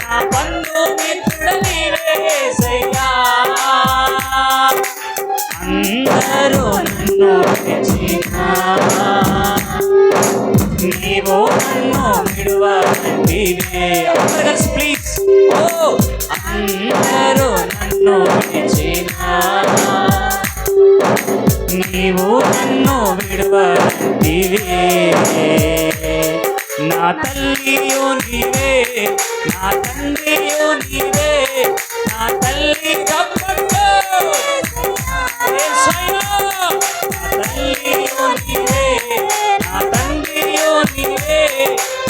నా బంధుమిత్రుడ నీవే యేసయ్యా అందరూ నన్ను విడిచినా నీవు నన్ను విడువనంటివే ప్లీజ్ ఓ అందరూ నన్ను విడిచినా నీవు నన్ను విడువనంటివే నా తల్లియో నీవే నా తండ్రియో నీవే నా తల్లి తప్పట్టు యేసయ్యా నా తల్లియో నీవే నా తండ్రియో నీవే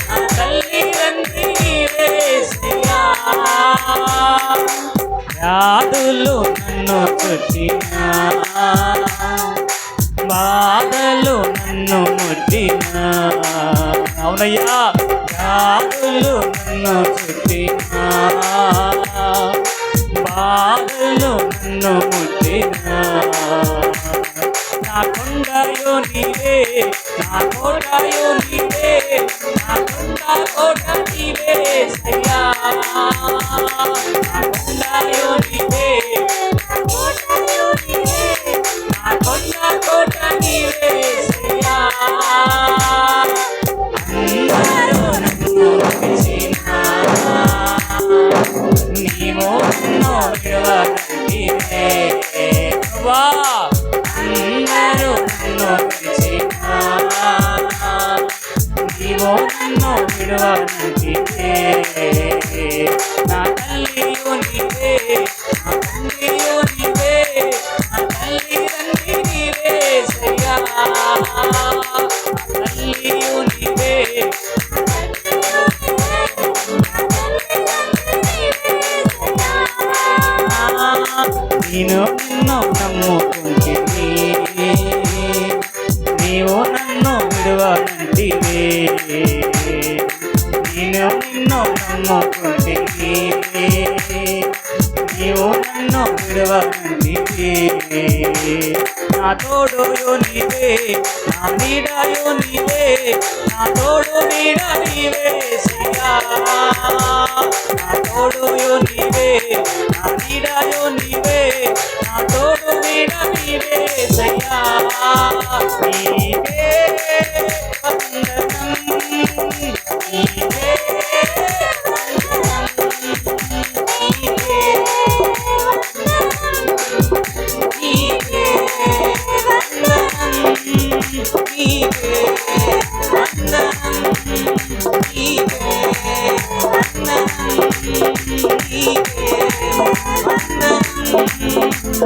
నా తల్లి తండ్రి నీవే యేసయ్యా వ్యాధులు నన్ను చుట్టినా బాధలు నన్ను ముట్టినా అవునయ్యా వ్యాధులు నన్ను చుట్టినా బాధలు నన్ను ముట్టినా నా కొండయో నీవే నా కోటయో నీవే నా కొండ కోట నీవే యేసయ్యా నా కొండయో నీవే నా కోటయో నీవే నా కొండ కోట నీవే యేసయ్యా అందరూ నన్ను విడిచినా నీవు నన్ను విడువనంటివే ప్రభువా అందరూ నన్ను విడిచినా నీవు నన్ను విడువనంటివే నా తల్లియో నీవే నా తండ్రియో నీవే నా తల్లి తండ్రి నీవే యేసయ్యా నా తల్లియో నీవే నేను నిన్ను నమ్ముకుంటిని నీవు నన్ను విడువనంటివే నేను నిన్ను నమ్ముకుంటిని నీవు నన్ను విడువనంటివే నా తోడుయో నీవే నా నీడయో నీవే నా తోడు నీడ నీవే యేసయ్యా నా తోడుయో నీవే నా నీడయో నీవే నా తోడు నీడ నీవే యేసయ్యా నీవే వందనం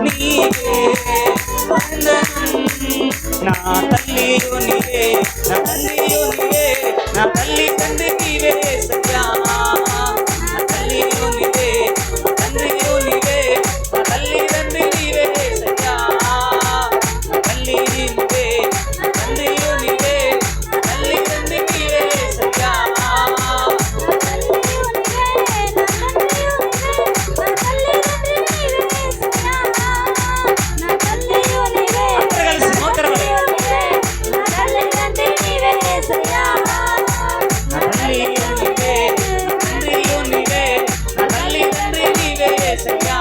నీవే నా తల్లియో నీవే నా తండ్రియో నీవే నా తల్లి తండ్రి నీవే యేసయ్యా నా తల్లియో నీవే నా తండ్రియో నీవే నా తల్లి తండ్రి నీవే యేసయ్యా నా తల్లి నీవే నా తండ్రియో నీవే నా తల్లి తండ్రి నీవే యేసయ్యా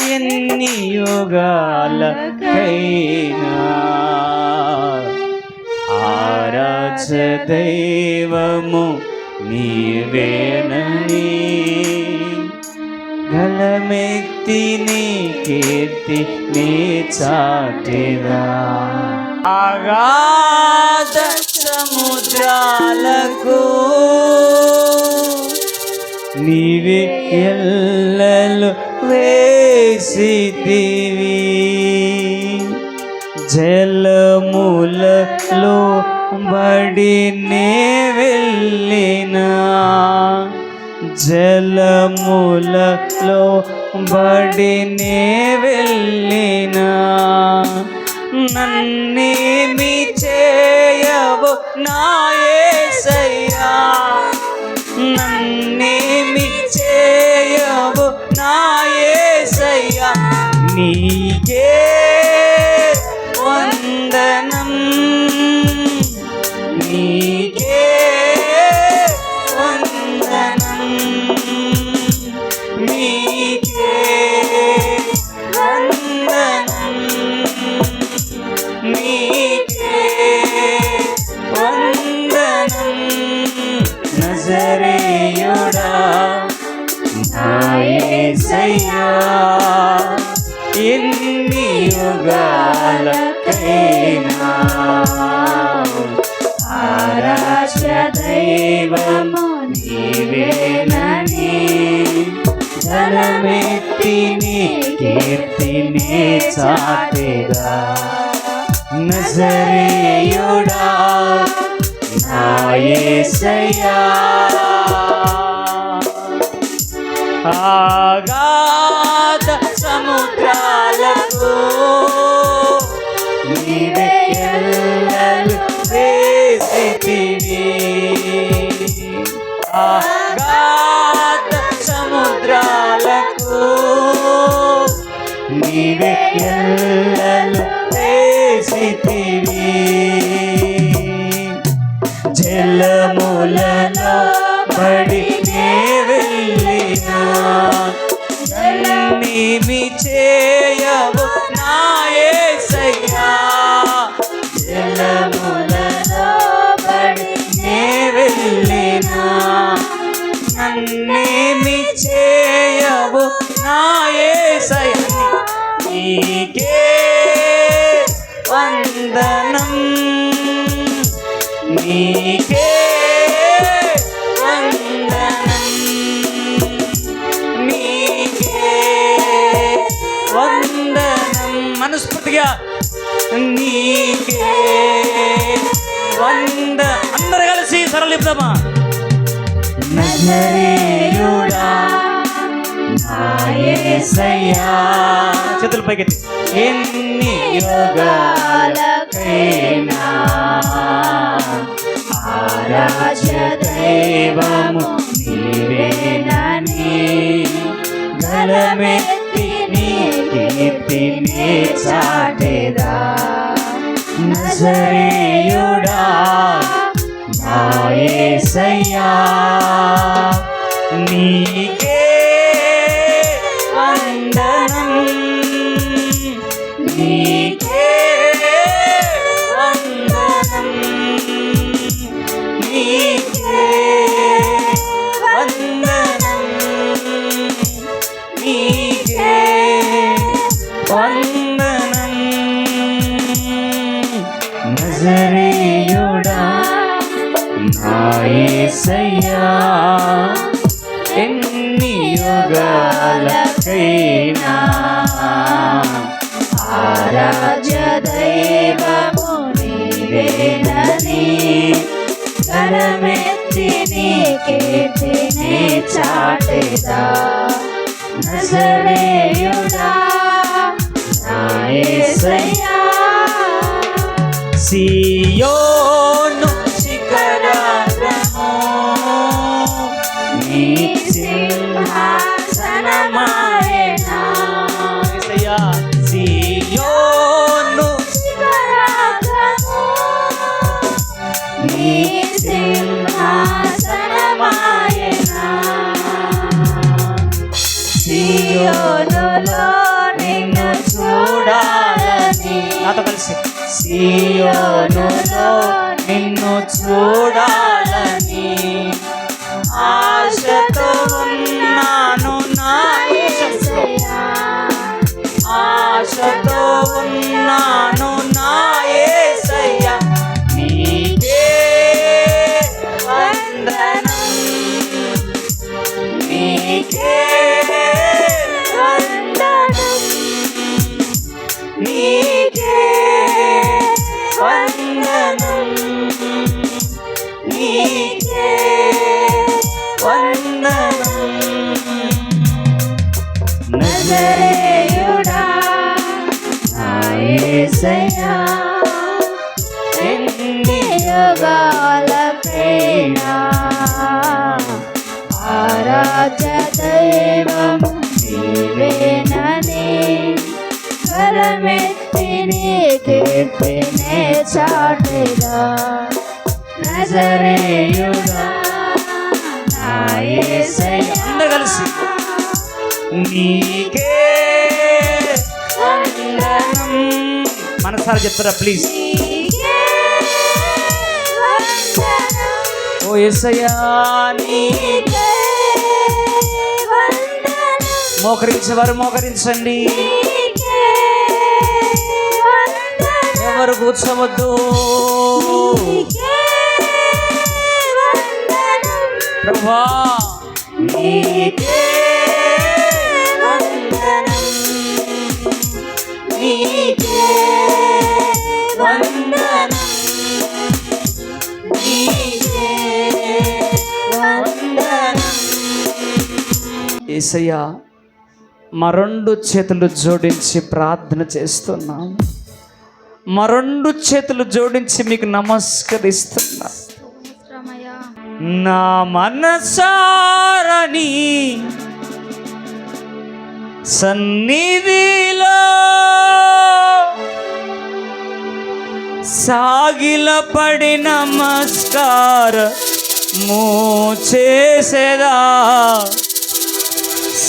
ఎన్ని యుగాలకైనా ఆరాధ్య దైవము నీవేనని గలమెత్తి నీ కీర్తి నీ చాటిరా ఆగాధ సముద్రాలకు నీవే ఎల్లలు వేసితివి జలములలో బడి నే వెళ్ళినా జలములలో బడినే వెళ్ళినా నన్నేమి చేయవు నా యేసయ్యా, నన్నేమి చేయవు నా యేసయ్యా, నీకే వందనం, నీకే వందనం, నీకే వందనం, నీకే వందనం. నజరేయుడా నా యేసయ్యా, ఎన్ని యుగాలకైనా ఆరాధ్య దైవము నీవేనని ధనమెత్తి నీ కీర్తినే చాటెదా. నజరేయుడా నా యేసయ్యా, అగాధ సముద్రాలకు నీవే ఎల్లలు వేసితివి, అగాధ సముద్రాలకు నీవే ఎల్లలు వేసితివి. జలములలో బడినే వెళ్ళినా నన్నేమి చేయవు నా యేసయ్యా, జలములలో బడినే వెళ్ళినా నన్నేమి చేయవు నా యేసయ్యా, నీకే వందనం, నీకే వందనం, నీకే వందనం. మనస్ఫూర్తిగా నీకే అందరు కలిసి సరళిద్దామా. నజరేయుడా నా యేసయ్యా, చేతుల పైకెత్తి, ఎన్ని యుగాలకైనా ఆరాధ్య దైవము నీవేనని గలమెత్తి నీ కీర్తినే చాటెదా. నజరేయుడా నా యేసయ్యా, నీకే వందనం, నీకే వందనం, నీకే వందనం, నీకే వందనం. నజరేయుడా నా యేసయ్యా, ఎన్ని యుగాలకైనా ఆరాధ్య దైవము నీవేనని ధనమెత్తి నీ కీర్తినే చాటెదా. నజరేయుడా నా యేసయ్యా, సియోను శిఖరాగ్రము నీ సింహాసనమాయెనా. యేసయ్యా, సియోను శిఖరాగ్రము నీ సింహాసనమాయెనా. సియోనులో నిన్ను చూడాలని, నాతో కలిసి, సియోనులో నిన్ను చూడాలని ఆశతో ఉన్నాను నా యేసయ్యా, ఆశతో ఉన్నాను నా యేసయ్యా, నీకే వందనం, నీకే వందనం, నీకే వందనం, నీకే వందనం. యేసయ్యా ఎన్ని యుగాలకైనా ఆరాధ్య దైవము నీవేనని స్వరమెత్తి నీ కీర్తినే చాటెదా నజరేయుడా నా యేసయ్యా. అందరూ కలిసి నీకే వందనం. మనసారా చెప్తారా ప్లీజ్? ఓ యేసయ్యా నీకే మోకరించేవారు మోకరించండి, ఎవరు కూర్చోవద్దు. ప్రభువా నీకే వందనం, నీకే వందనం, నీకే వందనం. యేసయ్యా మా రెండు చేతులు జోడించి ప్రార్థన చేస్తున్నాం, మా రెండు చేతులు జోడించి మీకు నమస్కరిస్తున్నా. నా మనసారని సన్నిధిలో సాగిలపడి నమస్కారము చేసేదా,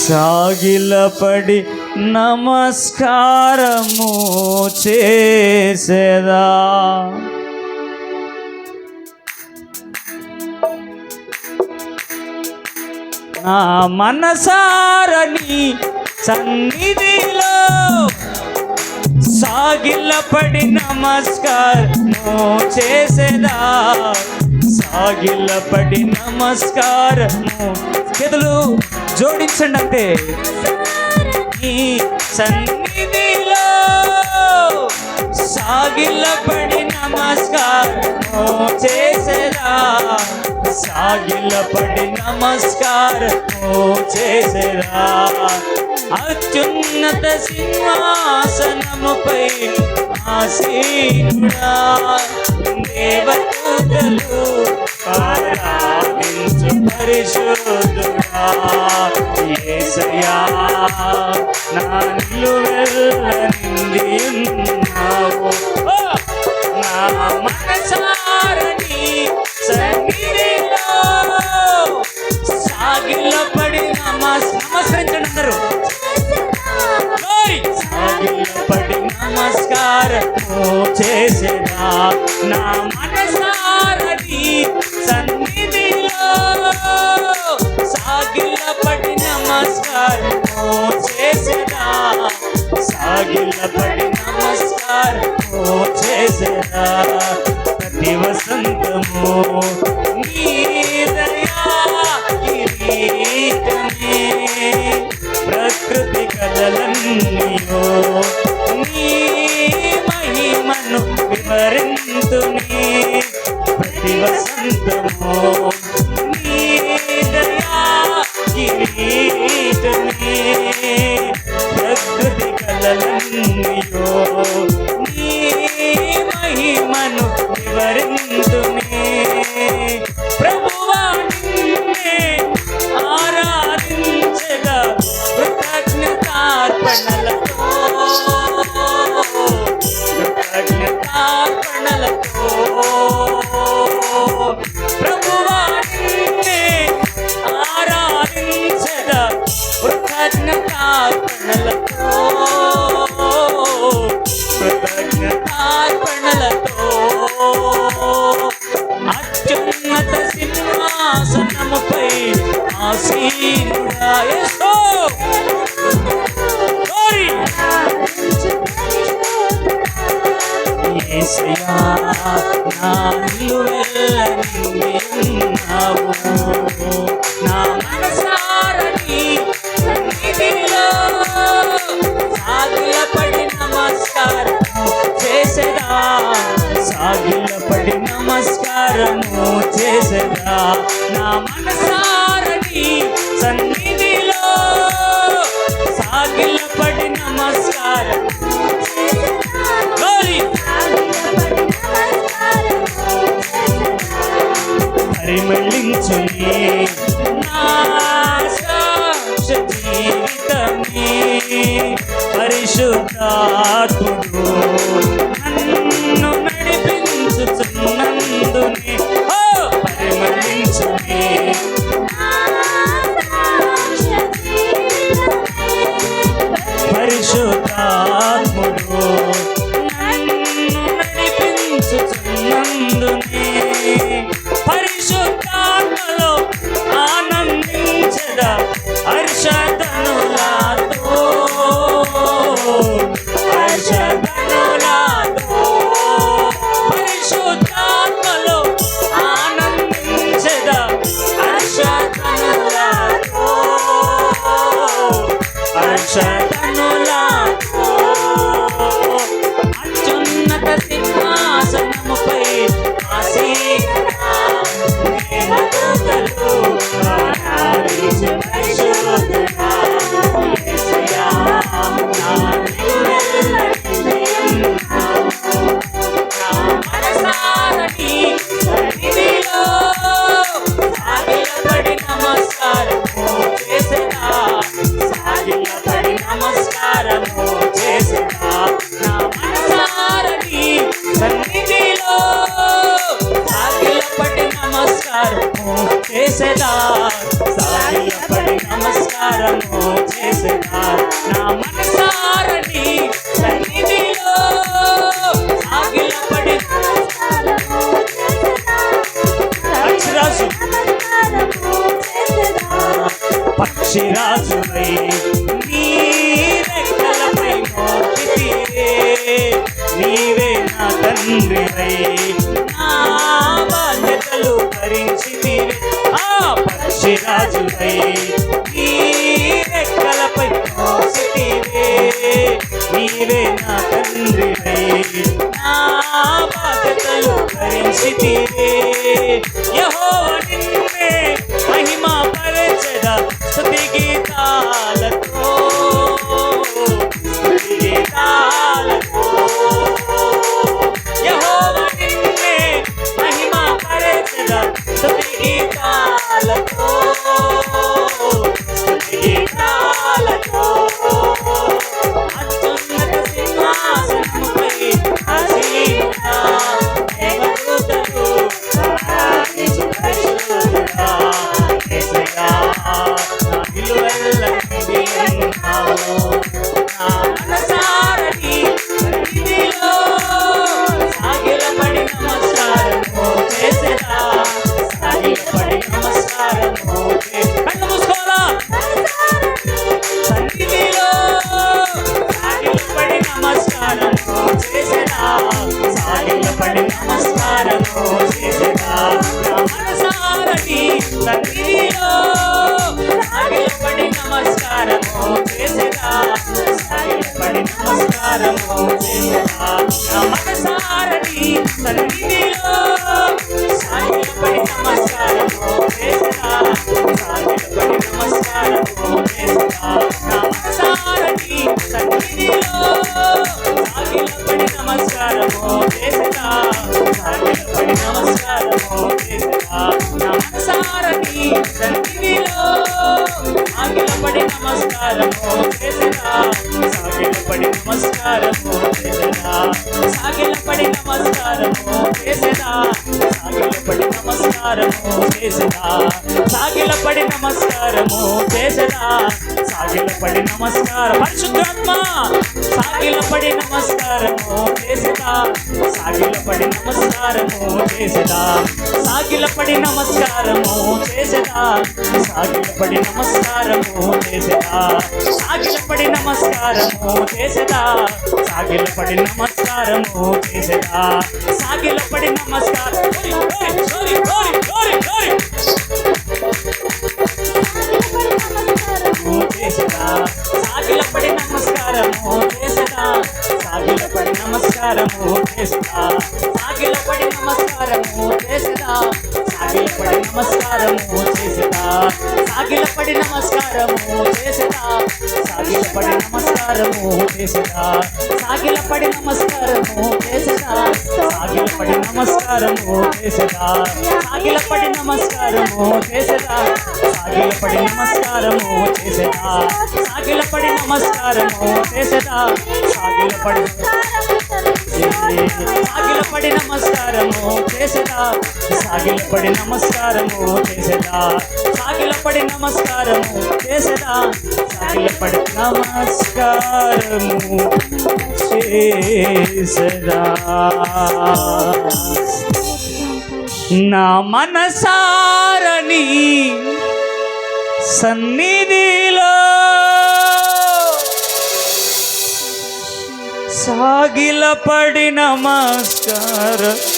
సాగిలపడి నమస్కారము చేసేదా. నా మనసారని సన్నిధిలో సాగిలపడి నమస్కారము చేసేదా, సాగిలపడి నమస్కారము. చేతులు జోడించండి అంతే. ఈ సన్నిధిలో సాగిలపడి నమస్కారము చేసేదా, సాగిలపడి నమస్కారము చేసేదా. అత్యున్నత సింహాసనముపై ఆసీనుడా, దేవదూతలు ఆరాధించు పరిశుద్ధుడా. యేసయ్యా నా నిలువెల్ల నిండియున్నావు. నా మనసారని సన్నిధిలో సాగిలపడి నమస్కరించండి అందరూ. సాగిలపడి నమస్కారము చేసేదా, నా మనసారని సన్నిధిలో సాగిలపడి నమస్కారము చేసేదా, సాగిలపడి నమస్కారము చేసేదా. ప్రతి వసంతము నీ దయా కిరీటమే, ప్రకృతి కళలన్నీయో నీ మహిమను వివరింతుని. ప్రతి వసంతము నీ దయా కిరీటమే, ప్రకృతి కళలన్నీయో నీ మహిమను వివరింతుని. ప్రభువా నిన్నే ఆరాధించగా కృతజ్ఞతార్పణలతో, కృతజ్ఞతార్పణలతో. ప్రభువా నిన్నే ఆరాధించగా కృతజ్ఞతార్పణలతో, కృతజ్ఞతార్పణలతో. అత్యున్నత సింహాసనముపై ఆసీనుడా యేసు. యేసయ్యా నా నిలువెల్ల నిండియున్నావు. నా మనసారని సన్నిధిలో సాగిలపడి నమస్కారము చేసేదా, సాగిలపడి నమస్కారము చేసేదా. నా మనసారని సన్నిధిలో సాగిలపడి నమస్కారము చేసేదా, పరిశుద్ధాత్ముడు నన్ను నడిపించుచున్నందునే ఓ పరిమళించునే పరిశుద్ధాత్ముడు నన్ను నడిపించుచున్నందునే పరిశుద్ధాత్మలో ఆనందించదా హర్షధనులాతో హర్షధనులాతో పరిశుద్ధాత్మలో ఆనందించదా హర్షధనులాతో హర్షధనులాతో అత్యున్నత సింహాసనముపై ఆసీనుడా దేవదూతలు ఆరాధించు పరిశుద్ధుడా యేసయ్యా నా మనసారని సన్నిధిలో సాగిలపడి నమస్కారము చేసేదా సాగిలపడి నమస్కారము చేసేదా నా మనసారని సన్నిధిలో సాగిలపడి నమస్కారము చేసేదా సాగిలపడి నమస్కారము చేసేదా నా మనసారని సన్నిధిలో సాగిలపడి పక్షిరాజు పక్షిరాజువై నీ రెక్కలపై మోపితివే నీవే నా తండ్రివై నా బాధ్యతలు భరించితివే ఆ పక్షిరాజువై నీ రెక్కలపై మోసితివే నీవే నా తండ్రివై నా బాధ్యతలు భరించితివే యెహోవా నిన్నే మహిమా పరచెదా స్తుతి గీతాలతో స్తుతి గీతాలతో యెహోవా నిన్నే మహిమా పరచెదా స్తుతి గీతాలతో స్తుతి గీతాలతో అత్యున్నత సింహాసనముపై ఆసీనుడా దేవదూతలు ఆరాధించు పరిశుద్ధుడా యేసయ్యా నా నిలువెల్లనిది ఉన్నావు నా మనసారని సన్నిధిలో సాగిలపడి నమస్కారము చేసేదా సాగిలపడి నమస్కారము కళ్ళు మూసుకోవాలా సన్నిధిలో సాగిలపడి నమస్కారము చేసేదా సాగిలపడి నమస్కారము చేసేదా నా మనసారని సన్నిధిలో సాగిలపడి నమస్కారము చేసేదా సాగిలపడి నమస్కారము చేసేదా నా మనసారని సన్నిధిలో సాగిలపడి నమస్కారము చేసేదా సాగిలపడి నమస్కారము చేసేదా నా మనసారని సన్నిధిలో సాగిలపడి నమస్కారము చేసేదా సాగిలపడి నమస్కారము చేసేదా నా మనసారని సన్నిధిలో సాగిలపడి నమస్కారము చేసేదా సాగిలపడి నమస్కారము చేసేదా సాగిలపడి నమస్కారము చేసేదా సాగిలపడి నమస్కారము చేసేదా సాగిలపడి నమస్కారము చేసేదా సాగిలపడి నమస్కారం పరిశుద్ధాత్మ సాగిలపడి నమస్కారము చేసేదా సాగిలపడి నమస్కారము చేసేదా సాగిలపడి నమస్కారము చేసేదా సాగిలపడి నమస్కారము చేసేదా సాగిలపడి నమస్కారము చేసేదా సాగిలపడి నమస్కారము చేసేదా సాగిలపడి నమస్కారం సాగిలపడి చేసేదా సాగిలపడి నమస్కారము చేసేదా సాగిలపడి నమస్కారము చేసేదా సాగిలపడి నమస్కారము చేసేదా సాగిలపడి నమస్కారము చేసేదా సాగిలపడి నమస్కారము చేసేదా సాగిలపడి నమస్కారము చేసేదా సాగిలపడి నమస్కారము చేసేదా సాగిలపడి నమస్కారము చేసేదా సాగిలపడి నమస్కారము చేసేదా సాగిలపడి నమస్కారము చేసేదా, సాగిలపడి నమస్కారము చేసేదా, సాగిలపడి సాగిలపడి నమస్కారము చేసేదా, సాగిలపడి నమస్కారము చేసేదా, సాగిలపడి నమస్కారము చేసేదా, సాగిలపడి నమస్కారము చేసేదా. నా మనసారని సన్నిధిలో సాగిలపడి నమస్కారము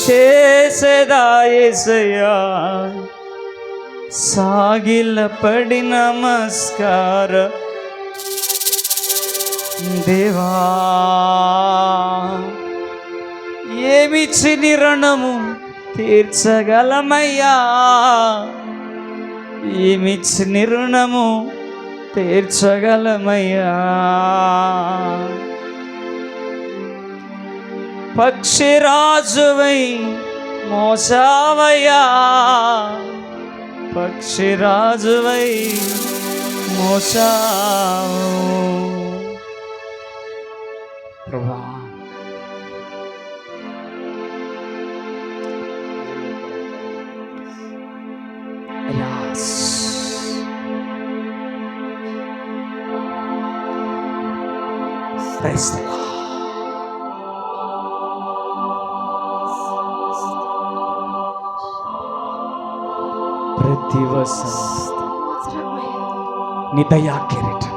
చేసేదా యేసయ్యా, సాగిలపడి నమస్కార దేవా. ఏమిచ్చి నీ రుణము తీర్చగలమయ్యా, ఏమిచ్చి నీ రుణము తీర్చగలమయ్యా. పక్షిరాజువై మోసావయ్యా, పక్షిరాజువై మోసావు ప్రభువా. Praise the Lord. ప్రతి నీ దయా కిరీటం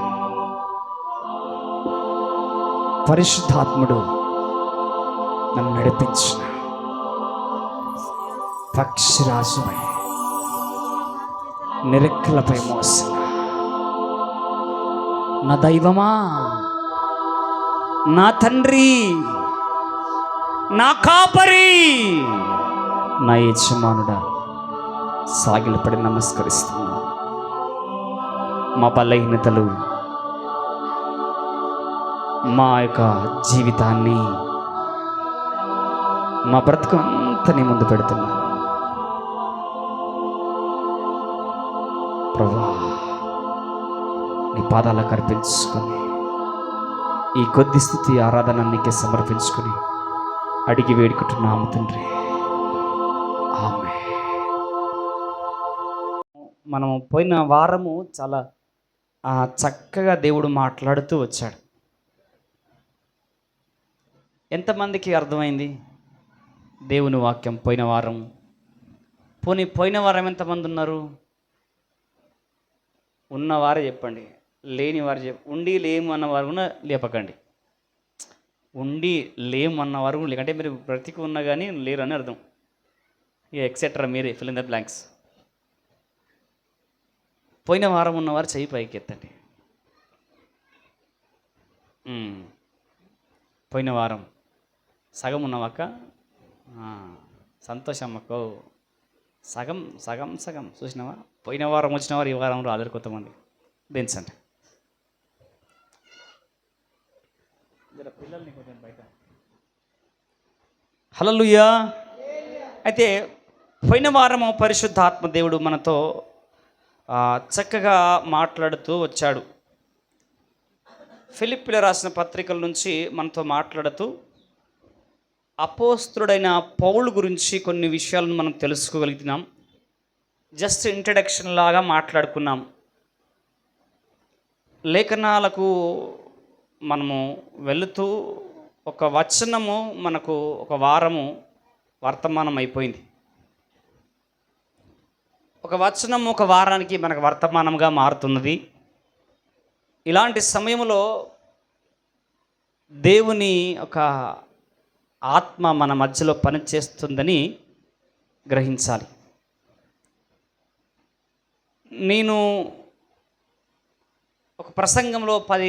పరిశుద్ధాత్ముడు నన్ను నడిపించిన పక్షిరాజుపై నిరెక్కలపై మోసిన నా దైవమా, నా తండ్రి, నా కాపరి, నా యజమానుడా, సాగిలపడి నమస్కరిస్తున్నా. మా బలహీనతలు, మా యొక్క జీవితాన్ని, మా బ్రతుకు అంతా నీ ముందు పెడుతున్నాను ప్రభువా. నీ పాదాలకు అర్పించుకొని ఈ కొద్ది స్థుతి ఆరాధన నీకే సమర్పించుకొని అడిగి వేడుకుంటున్నాము తండ్రి, ఆమేన్. మనము పోయిన వారము చాలా చక్కగా దేవుడు మాట్లాడుతూ వచ్చాడు. ఎంతమందికి అర్థమైంది దేవుని వాక్యం పోయిన వారం? పోయిన వారం ఎంతమంది ఉన్నారు? ఉన్నవారే చెప్పండి, లేని వారు ఉండి లేము అన్నవారు కూడా లేపకండి. ఉండి లేము అన్నవారు కూడా లేకంటే మీరు బ్రతికి ఉన్నా కానీ లేరు అని అర్థం. ఇక ఎక్సెట్రా మీరే ఫిల్ ఇన్ ద బ్లాంక్స్. పోయిన వారం ఉన్నవారు చెయ్యి పైకి ఎత్తండి. పోయిన వారం సగం ఉన్నావక్క, సంతోషమ్మక్క. సగం సగం సగం చూసినావా? పోయిన వారం వచ్చిన వారు ఈ వారం రాలేరు కొంతమంది. దించండి పిల్లల్ని కొంచెం బయట. హల్లెలూయా. అయితే పోయిన వారము పరిశుద్ధాత్మ దేవుడు మనతో చక్కగా మాట్లాడుతూ వచ్చాడు. ఫిలిప్పీయులకు రాసిన పత్రికల నుంచి మనతో మాట్లాడుతూ అపోస్తలుడైన పౌలు గురించి కొన్ని విషయాలను మనం తెలుసుకోగలుగుతున్నాం. జస్ట్ ఇంట్రడక్షన్ లాగా మాట్లాడుకున్నాం. లేఖనాలకు మనము వెళుతూ ఒక వచనము మనకు ఒక వారము వర్తమానం అయిపోయింది. ఒక వచనం ఒక వారానికి మనకు వర్తమానంగా మారుతున్నది. ఇలాంటి సమయంలో దేవుని ఒక ఆత్మ మన మధ్యలో పనిచేస్తుందని గ్రహించాలి. నేను ఒక ప్రసంగంలో 10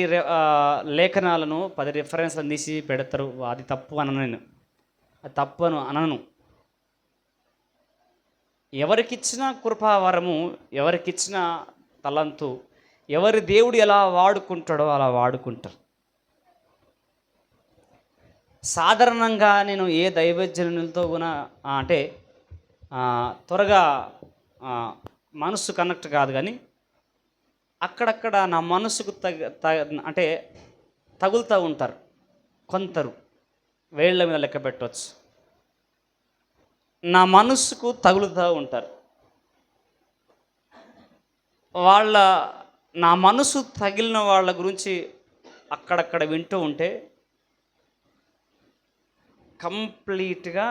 లేఖనాలను 10 రిఫరెన్స్లను తీసి పెడతారు. అది తప్పు అనను, నేను అది తప్పు అనను. ఎవరికిచ్చిన కృపావరము, ఎవరికిచ్చిన తలంతు, ఎవరి దేవుడు ఎలా వాడుకుంటాడో అలా వాడుకుంటారు. సాధారణంగా నేను ఏ దైవజనులతో కూడా అంటే త్వరగా మనసు కనెక్ట్ కాదు, కానీ అక్కడక్కడ నా మనసుకు అంటే తగులుతూ ఉంటారు. కొందరు వేళ్ల మీద లెక్క పెట్టవచ్చు. నా మనసుకు తగులుతూ ఉంటారు. నా మనసు తగిలిన వాళ్ళ గురించి అక్కడక్కడ వింటూ ఉంటే కంప్లీట్గా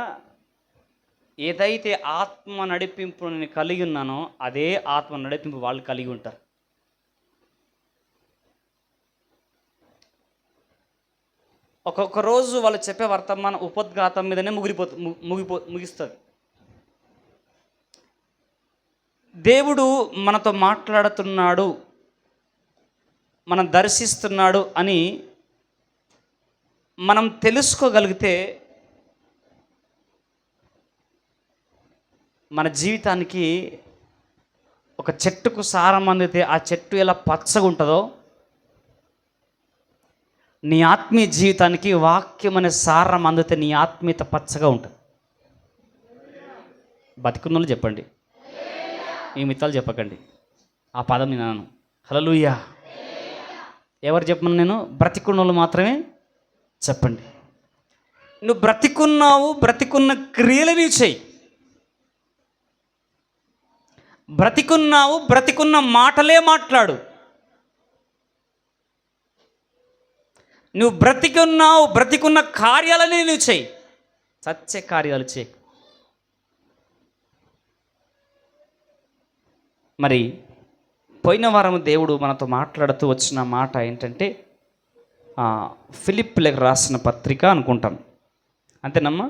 ఏదైతే ఆత్మ నడిపింపు నేను కలిగి ఉన్నానో అదే ఆత్మ నడిపింపు వాళ్ళు కలిగి ఉంటారు. ఒక్కొక్క రోజు వాళ్ళు చెప్పే వర్తమానం ఉపోద్ఘాతం మీదనే ముగిస్తుంది. దేవుడు మనతో మాట్లాడుతున్నాడు, మనం దర్శిస్తున్నాడు అని మనం తెలుసుకోగలిగితే మన జీవితానికి ఒక చెట్టుకు సారం అందితే ఆ చెట్టు ఎలా పచ్చగా ఉంటుందో నీ ఆత్మీయ జీవితానికి వాక్యం అనే సారం అందితే నీ ఆత్మీయత పచ్చగా ఉంటుంది. బతికున్నోళ్ళు చెప్పండి, ఈ మిత్రాలు చెప్పకండి. ఆ పదం నేను హల్లెలూయా. ఎవరు చెప్పమని నేను? బ్రతికున్నోళ్ళు మాత్రమే చెప్పండి. నువ్వు బ్రతికున్నావు, బ్రతికున్న క్రియలని చెయ్యి. బ్రతికున్నావు, బ్రతికున్న మాటలే మాట్లాడు. నువ్వు బ్రతికున్నావు, బ్రతికున్న కార్యాలని నువ్వు చెయ్యి. సత్య కార్యాలు చేయి. మరి పోయిన వారం దేవుడు మనతో మాట్లాడుతూ వచ్చిన మాట ఏంటంటే ఫిలిప్పీలకు రాసిన పత్రిక అనుకుంటాం, అంతేనమ్మా?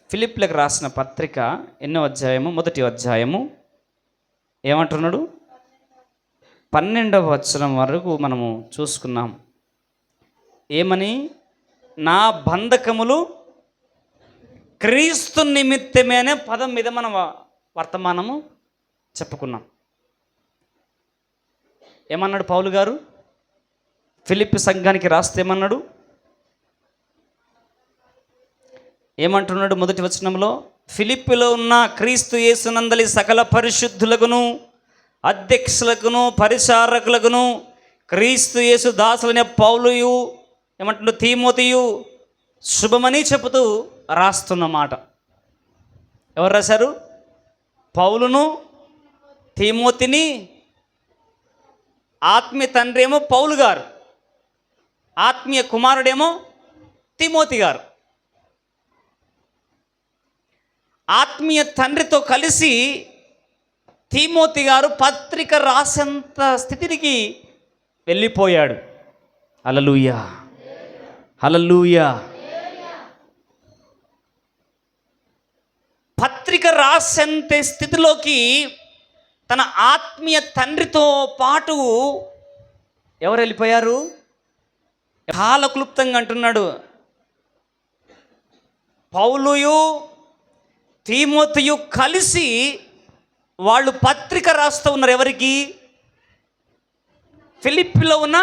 ఫిలిప్పీలకు రాసిన పత్రిక ఎన్నో అధ్యాయము? 1వ అధ్యాయము. ఏమంటున్నాడు? 12వ వచనం వరకు మనము చూసుకున్నాం. ఏమని? నా బంధకములు క్రీస్తు నిమిత్తమే అనే పదం మీద మనం వర్తమానము చెప్పుకున్నాం. ఏమన్నాడు పౌలు గారు? ఫిలిప్పీ సంఘానికి రాస్తే ఏమన్నాడు? ఏమంటున్నాడు? 1వ వచనంలో, ఫిలిప్పీలో ఉన్న క్రీస్తు యేసునందలి సకల పరిశుద్ధులకును అధ్యక్షులకును పరిచారకులకును క్రీస్తు యేసు దాసులనే పౌలుయు ఏమంటున్నాడు తీమోతియు శుభమని చెబుతూ రాస్తున్న మాట. ఎవరు రాశారు? పౌలును తీమోతిని. ఆత్మీయ తండ్రి ఏమో పౌలు గారు, ఆత్మీయ కుమారుడేమో తీమోతి గారు. ఆత్మీయ తండ్రితో కలిసి తీమోతి గారు పత్రిక రాసేంత స్థితికి వెళ్ళిపోయాడు. హల్లెలూయా, హల్లెలూయా. పత్రిక రాసేంత స్థితిలోకి తన ఆత్మీయ తండ్రితో పాటు ఎవరు వెళ్ళిపోయారు? కాలక్లుప్తంగా అంటున్నాడు, పౌలుయు తీమోతియు కలిసి వాళ్ళు పత్రిక రాస్తూ ఉన్నారు. ఎవరికి? ఫిలిప్పీలో ఉన్న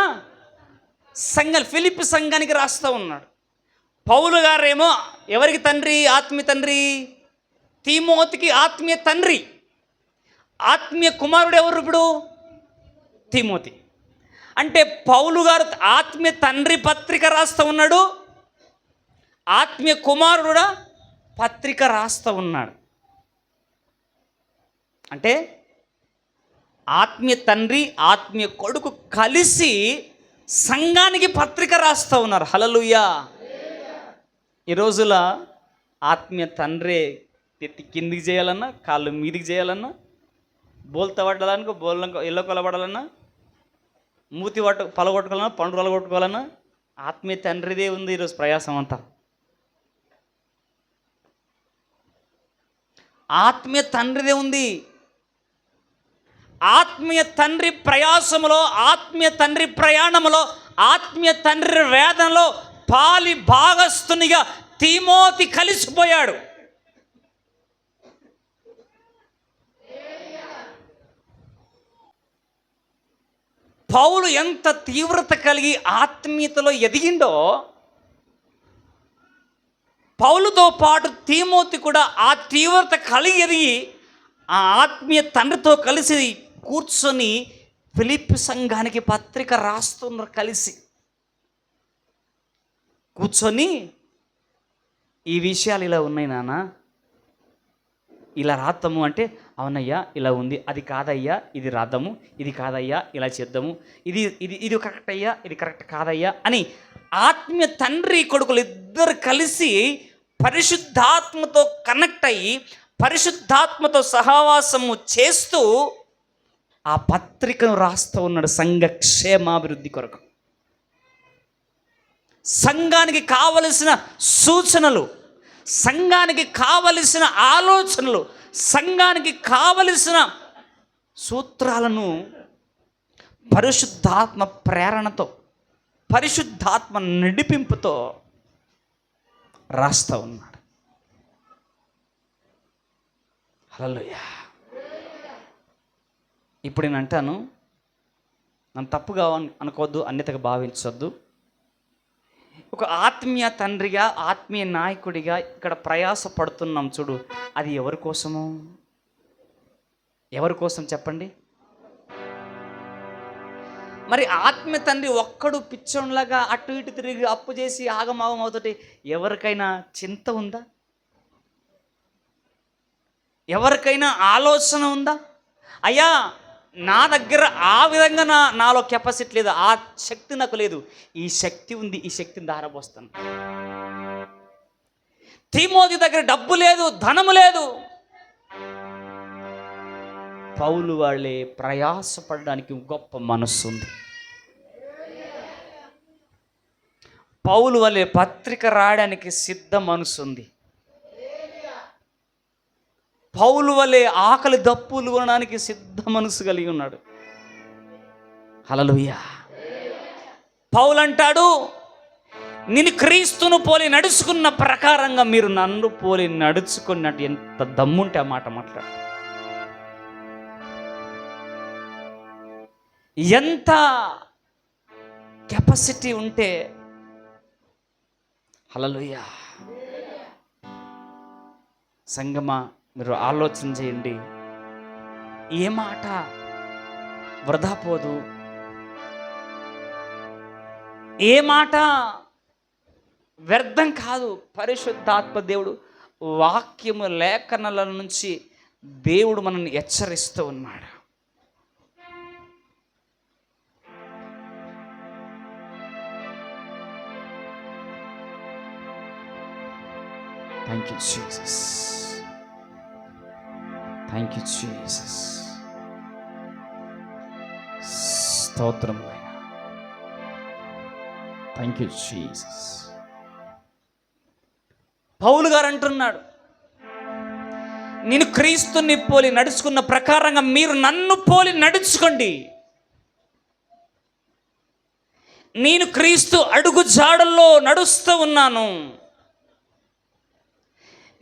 ఫిలిప్పీ సంఘానికి రాస్తూ ఉన్నాడు. పౌలు గారేమో ఎవరికి తండ్రి? ఆత్మీయ తండ్రి. తీమోతికి ఆత్మీయ తండ్రి. ఆత్మీయ కుమారుడు ఎవరు ఇప్పుడు? తీమోతి. అంటే పౌలు గారు ఆత్మీయ తండ్రి పత్రిక రాస్తూ ఉన్నాడు, ఆత్మీయ కుమారుడు కూడా పత్రిక రాస్తూ ఉన్నాడు. అంటే ఆత్మీయ తండ్రి ఆత్మీయ కొడుకు కలిసి సంఘానికి పత్రిక రాస్తూ ఉన్నారు. హల్లెలూయా. ఈ రోజుల ఆత్మీయ తండ్రి ఎత్తి కిందికి చేయాలన్నా, కాళ్ళు మీదికి చేయాలన్నా, బోల్త పడాలనుకో ఎల్లో కొలబడాలన్నా, మూతి పలగొట్టుకోవాలన్నా, పండు పలగొట్టుకోవాలన్నా ఆత్మీయ తండ్రిదే ఉంది ఈరోజు ప్రయాసం అంతా. ఆత్మీయ తండ్రిదే ఉంది. ఆత్మీయ తండ్రి ప్రయాసములో, ఆత్మీయ తండ్రి ప్రయాణములో, ఆత్మీయ తండ్రి వేదనలో పాలి భాగస్తునిగా తీమోతి కలిసిపోయాడు. పౌలు ఎంత తీవ్రత కలిగి ఆత్మీయతలో ఎదిగిండో, పౌలుతో పాటు తీమోతి కూడా ఆ తీవ్రత కలిగి ఎదిగి ఆ ఆత్మీయ తండ్రితో కలిసి కూర్చొని ఫిలిప్పి సంఘానికి పత్రిక రాస్తున్నారు. కలిసి కూర్చొని ఈ విషయాలు ఇలా ఉన్నాయి నాన్న, ఇలా రాద్దాము అంటే, అవునయ్యా ఇలా ఉంది, అది కాదయ్యా ఇది రాద్దాము, ఇది కాదయ్యా ఇలా చేద్దాము, ఇది ఇది ఇది కరెక్ట్ అయ్యా, ఇది కరెక్ట్ కాదయ్యా అని ఆత్మీయ తండ్రి కొడుకులు ఇద్దరు కలిసి పరిశుద్ధాత్మతో కనెక్ట్ అయ్యి పరిశుద్ధాత్మతో సహవాసము చేస్తూ ఆ పత్రికను రాస్తూ ఉన్నాడు సంఘ క్షేమాభివృద్ధి కొరకు. సంఘానికి కావలసిన సూచనలు, సంఘానికి కావలసిన ఆలోచనలు, సంఘానికి కావలసిన సూత్రాలను పరిశుద్ధాత్మ ప్రేరణతో, పరిశుద్ధాత్మ నడిపింపుతో రాస్తూ ఉన్నాడు. హల్లెలూయా. ఇప్పుడు నేను అంటాను, నన్ను తప్పుగా అనుకోవద్దు, అన్యతగా భావించొద్దు. ఒక ఆత్మీయ తండ్రిగా, ఆత్మీయ నాయకుడిగా ఇక్కడ ప్రయాస పడుతున్నాం చూడు, అది ఎవరి కోసము? ఎవరి కోసం చెప్పండి? మరి ఆత్మీయ తండ్రి ఒక్కడు పిచ్చోన్లాగా అటు ఇటు తిరిగి అప్పు చేసి ఆగమాగం అవుతుంటే ఎవరికైనా చింత ఉందా? ఎవరికైనా ఆలోచన ఉందా? అయ్యా నా దగ్గర ఆ విధంగా నాలో కెపాసిటీ లేదు, ఆ శక్తి నాకు లేదు, ఈ శక్తి ఉంది, ఈ శక్తిని ధారపోస్తాను. తిమోతి దగ్గర డబ్బు లేదు, ధనము లేదు, పౌలు వాళ్ళే ప్రయాసపడడానికి గొప్ప మనస్సు ఉంది. పౌలు వాళ్ళే పత్రిక రాయడానికి సిద్ధ మనసు ఉంది. పౌలు వలె ఆకలి దప్పులు కొనడానికి సిద్ధ మనసు కలిగి ఉన్నాడు. హల్లెలూయా. పౌలు అంటాడు, నేను క్రీస్తును పోలి నడుచుకున్న ప్రకారంగా మీరు నన్ను పోలి నడుచుకున్నట్టు. ఎంత దమ్ముంటే ఆ మాట మాట్లాడు, ఎంత కెపాసిటీ ఉంటే. హల్లెలూయా. సంగమా, మీరు ఆలోచన చేయండి, ఏ మాట వృధా పోదు, ఏ మాట వ్యర్థం కాదు. పరిశుద్ధాత్మ దేవుడు వాక్యము లేఖనాల నుంచి దేవుడు మనల్ని హెచ్చరిస్తూ ఉన్నాడు. Thank you Jesus, thank you Jesus. స్తోత్రం నాయనా, థ్యాంక్ యూ జీసస్. పౌలు గారు అంటున్నాడు, నేను క్రీస్తుని పోలి నడుచుకున్న ప్రకారంగా మీరు నన్ను పోలి నడుచుకోండి. నేను క్రీస్తు అడుగు జాడల్లో నడుస్తూ ఉన్నాను,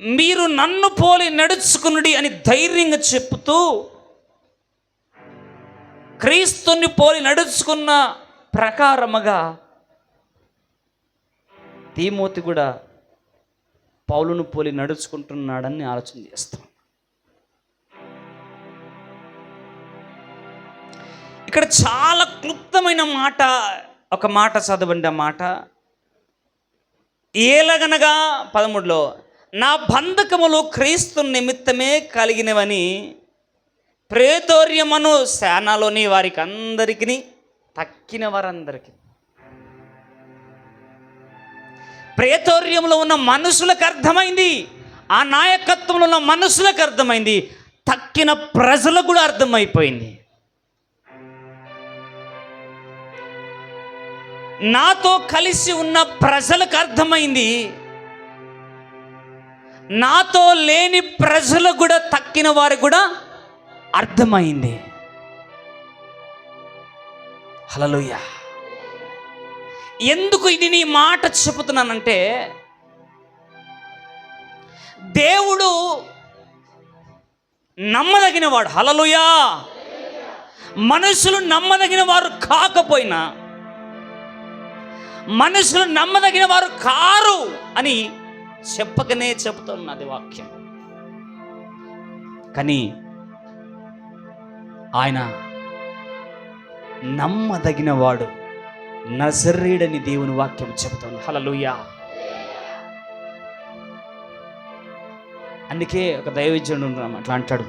మీరు నన్ను పోలి నడుచుకునుడి అని ధైర్యంగా చెప్తూ క్రీస్తుని పోలి నడుచుకున్న ప్రకారముగా తిమోతి కూడా పౌలును పోలి నడుచుకుంటున్నాడని ఆలోచన చేస్తాం. ఇక్కడ చాలా క్లుప్తమైన మాట, ఒక మాట చదవండి. ఆ మాట ఏలగనగా 13లో, నా బంధకములు క్రీస్తు నిమిత్తమే కలిగినవని ప్రేతోర్యమును సేనలోని వారికి అందరికీ, తక్కిన వారందరికీ, ప్రేతోర్యంలో ఉన్న మనుషులకు అర్థమైంది, ఆ నాయకత్వంలో ఉన్న మనుషులకు అర్థమైంది, తక్కిన ప్రజలకు కూడా అర్థమైపోయింది. నాతో కలిసి ఉన్న ప్రజలకు అర్థమైంది, నాతో లేని ప్రజలకు కూడా, తక్కిన వారికి కూడా అర్థమైంది. హల్లెలూయా. ఎందుకు ఇది నీ మాట చెబుతున్నానంటే, దేవుడు నమ్మదగిన వాడు. హల్లెలూయా. మనుషులు నమ్మదగిన వారు కాకపోయినా, మనుషులు నమ్మదగిన వారు కారు అని చెప్పకనే చెబుతున్నది వాక్యం. కానీ ఆయన నమ్మదగిన వాడు, నజరేయుడని దేవుని వాక్యం చెబుతుంది. హల్లెలూయా. అందుకే ఒక దైవజనుడు అట్లా అంటాడు,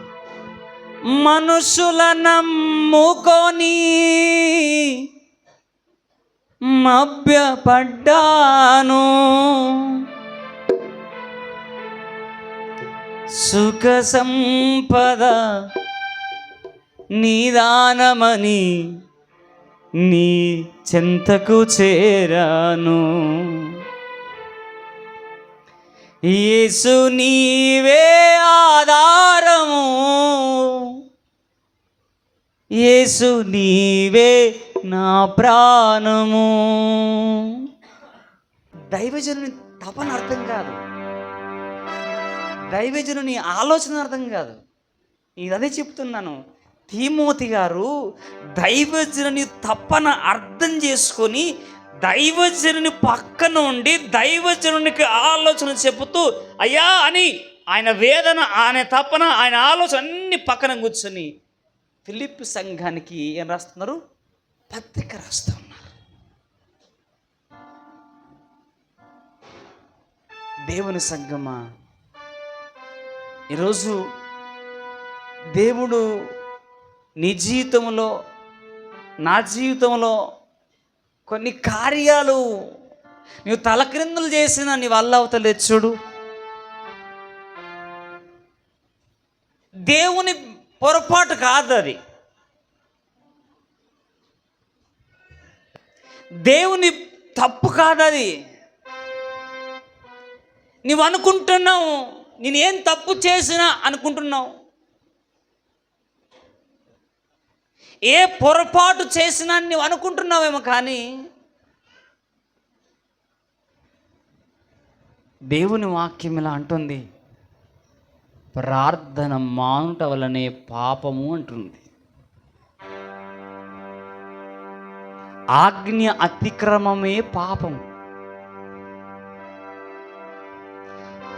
మనుషుల నమ్ముకొని మభ్యపడ్డాను, సుఖ సంపద నిదానమని నీ చెంతకు చేరాను. యేసు నీవే ఆధారము, యేసు నీవే నా ప్రాణము. దైవజనుని తపన అర్థం కాదు, దైవజనుని ఆలోచన అర్థం కాదు. ఇదే చెప్తున్నాను. తిమోతి గారు దైవజనుని తపన అర్థం చేసుకొని దైవజనుని పక్కన ఉండి దైవజనునికి ఆలోచన చెబుతూ అయ్యా అని ఆయన వేదన, ఆయన తపన, ఆయన ఆలోచన అన్ని పక్కన కూర్చొని ఫిలిప్పీ సంఘానికి ఏం రాస్తున్నారు? పత్రిక రాస్తూ ఉన్నారు. దేవుని సంఘమా, ఈరోజు దేవుడు నీ జీవితంలో, నా జీవితంలో కొన్ని కార్యాలు నీవు తలక్రిందులు చేసిన నీ వల్ల అవుతలేదు. చూడు, దేవుని పొరపాటు కాదు అది, దేవుని తప్పు కాదు అది. నువ్వు అనుకుంటున్నావు నేనేం తప్పు చేసినా అనుకుంటున్నావు, ఏ పొరపాటు చేసినా నువ్వు అనుకుంటున్నావేమో, కానీ దేవుని వాక్యం ఇలా అంటుంది, ప్రార్థన మానుట వలనే పాపము అంటుంది. ఆజ్ఞ అతిక్రమమే పాపం.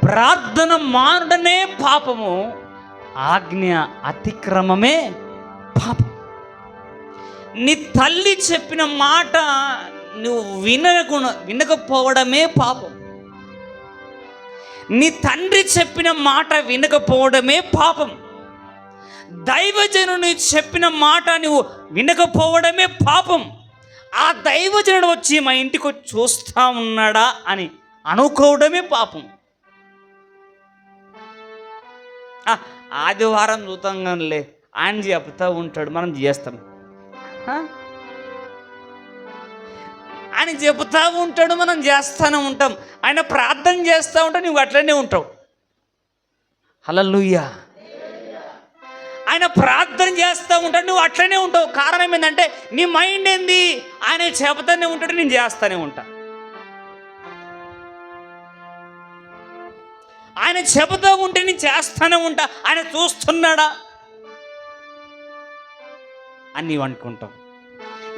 ప్రార్థన మానుడనే పాపము, ఆజ్ఞ అతిక్రమమే పాపం. నీ తల్లి చెప్పిన మాట నువ్వు వినకపోవడమే పాపం. నీ తండ్రి చెప్పిన మాట వినకపోవడమే పాపం. దైవజనుని చెప్పిన మాట నువ్వు వినకపోవడమే పాపం. ఆ దైవజనుడు వచ్చి మా ఇంటికి వచ్చి చూస్తా ఉన్నాడా అని అనుకోవడమే పాపం. ఆదివారం చూతంగానే ఆయన చెప్తా ఉంటాడు, మనం చేస్తాం. ఆయన చెబుతూ ఉంటాడు, మనం చేస్తూనే ఉంటాం. ఆయన ప్రార్థన చేస్తూ ఉంటావు, నువ్వు అట్లనే ఉంటావు. హల్లెలూయా. ఆయన ప్రార్థన చేస్తూ ఉంటాడు, నువ్వు అట్లనే ఉంటావు. కారణం ఏంటంటే నీ మైండ్ ఏంది, ఆయన చెబుతూనే ఉంటాడు, నేను చేస్తూనే ఉంటా. ఆయన చెబుతూ ఉంటే నేను చేస్తూనే ఉంటా. ఆయన చూస్తున్నాడా అని నీవు అనుకుంటావు.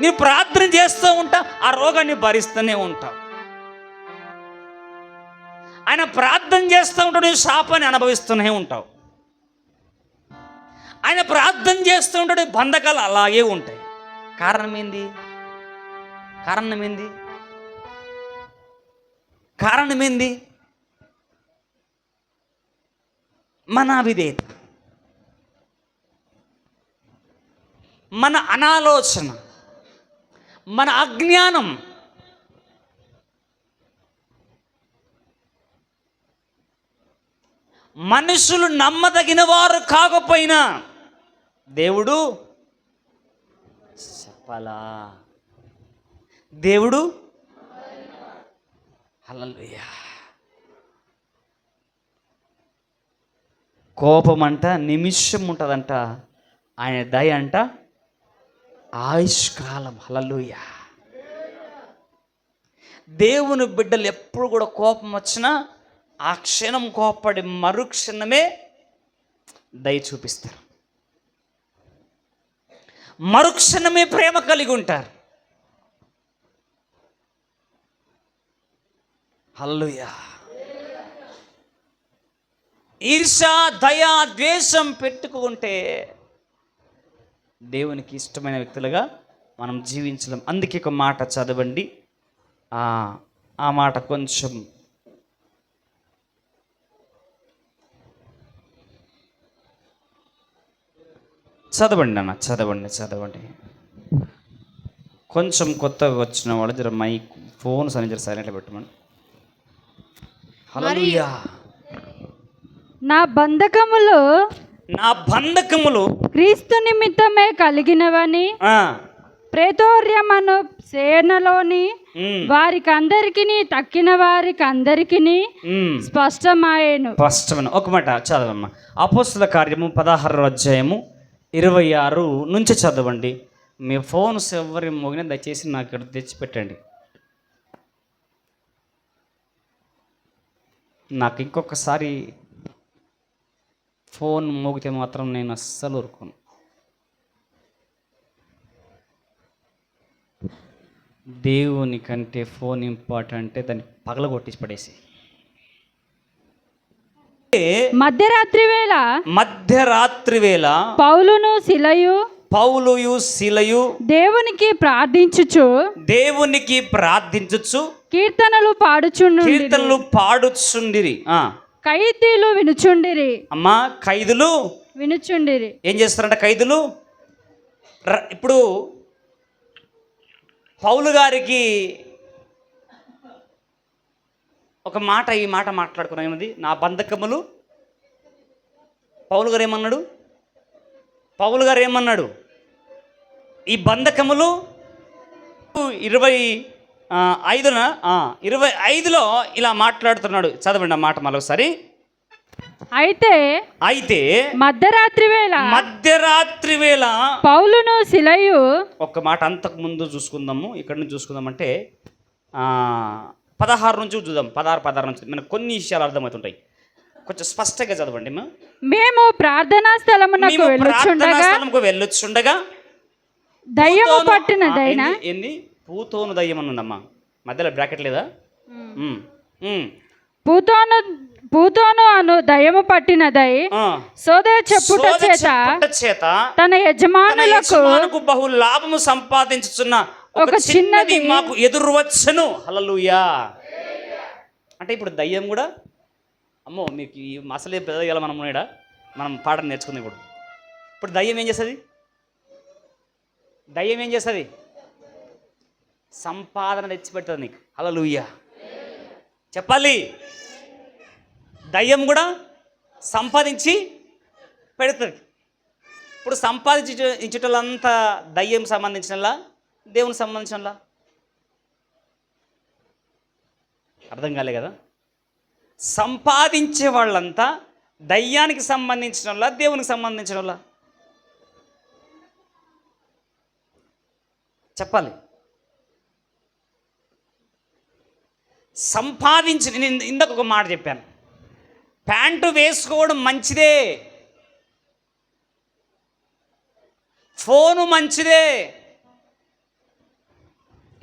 నీవు ప్రార్థన చేస్తూ ఉంటా, ఆ రోగాన్ని భరిస్తూనే ఉంటావు. ఆయన ప్రార్థన చేస్తూ ఉంటాడు, నువ్వు శాపాన్ని అనుభవిస్తూనే ఉంటావు. ఆయన ప్రార్థన చేస్తూ ఉంటాడు, బంధకాలు అలాగే ఉంటాయి. కారణం ఏంది? కారణం ఏంది? కారణం ఏంది? మన అవిధేయత, మన అనాలోచన, మన అజ్ఞానం. మనుషులు నమ్మదగిన వారు కాకపోయినా దేవుడు చెప్పాలా, దేవుడు హల్లెలూయా. కోపం అంట నిమిషం ఉంటుందంట, ఆయన దయ అంట ఆయుష్కాలం. హల్లెలూయా. దేవుని బిడ్డలు ఎప్పుడు కూడా కోపం వచ్చినా ఆ క్షణం కోపపడి మరుక్షణమే దయ చూపిస్తారు, మరుక్షణమే ప్రేమ కలిగి ఉంటారు. హల్లెలూయా. ఈర్ష, దయ, ద్వేషం పెట్టుకుంటే దేవునికి ఇష్టమైన వ్యక్తులుగా మనం జీవించలేం. అందుకే ఒక మాట చదవండి, ఆ మాట కొంచెం చదవండి అన్న, చదవండి. కొంచెం కొత్తగా వచ్చిన వాళ్ళు జర మైక్ ఫోన్స్ అని జర సైలెంట్లో పెట్టమని. హల్లెలూయా. నా బంధకములు క్రీస్తు నిమిత్తమే కలిగినవని ప్రేతోర్యమను సేనలోని వారికందరికి తక్కిన వారికందరికి స్పష్టమాయెను. ఒక మాట చదవమ్మా. అపోస్తల కార్యము 16వ అధ్యాయము 26 నుంచి చదవండి. మీ ఫోన్స్ ఎవరి మోగినా దయచేసి నాకు ఇక్కడ తెచ్చిపెట్టండి. నాకు ఇంకొకసారి ఫోన్ మోగితే మాత్రం నేను అస్సలు ఊరుకోను. దేవుని కంటే ఫోన్ ఇంపార్టెంట్, దాన్ని పగలగొట్టించి పడేసి. మధ్యరాత్రి వేళ పౌలుయు శీలయు దేవునికి ప్రార్థించుచు కీర్తనలు పాడుచుండిరి. ఖైదీలు వినుచుండిరి. అమ్మా, ఖైదులు వినుచుండిరి. ఏం చేస్తారంట ఖైదులు? ఇప్పుడు పౌలు గారికి ఒక మాట, ఈ మాట మాట్లాడుకున్నాం. ఏమది? నా బంధకములు. పౌలు గారు ఏమన్నాడు? ఈ బంధకములు 25లో ఇలా మాట్లాడుతున్నాడు. చదవండి ఆ మాట మరొకసారి. అయితే మధ్యరాత్రి వేళ పౌలును శిలయు. ఒక్క మాట అంతకు ముందు చూసుకుందాము, ఇక్కడ నుంచి చూసుకుందామంటే 16 నుంచి చూద్దాం. 16 నుంచి మనకు కొన్ని విషయాలు అర్థమవుతుంటాయి. కొంచెం స్పష్టంగా చదవండి. మేము ప్రార్థనా స్థలమునకు వెళ్ళొచ్చుండగా దయ్యము పట్టిన దైనా ఏంది? పూతోను దయ్యం అని ఉందమ్మా, మధ్యలో బ్రాకెట్ లేదా? పూతోను అను దయ్యము పట్టినదై సోదర చెప్పుట చేత తన యజమానులకు బహు లాభము సంపాదించుచున్న ఒక చిన్నది మాకు ఎదురు వచ్చును. హల్లెలూయా. అంటే ఇప్పుడు దయ్యం కూడా, అమ్మో మీకు ఈ అసలే పెద్దగా మనం పాఠం నేర్చుకుంది. ఇప్పుడు దయ్యం ఏం చేస్తుంది? సంపాదన తెచ్చిపెడుతుంది నీకు. హల్లెలూయా చెప్పాలి. దయ్యం కూడా సంపాదించి పెడుతుంది. ఇప్పుడు సంపాదించేటోళ్ళంతా దయ్యం సంబంధించినలా, దేవునికి సంబంధించినలా? అర్థం కాలే కదా. సంపాదించే వాళ్ళంతా దయ్యానికి సంబంధించిన వాళ్ళ, దేవునికి సంబంధించిన వాళ్ళ? చెప్పాలి. నేను ఇందాక ఒక మాట చెప్పాను, ప్యాంటు వేసుకోవడం మంచిదే, ఫోను మంచిదే.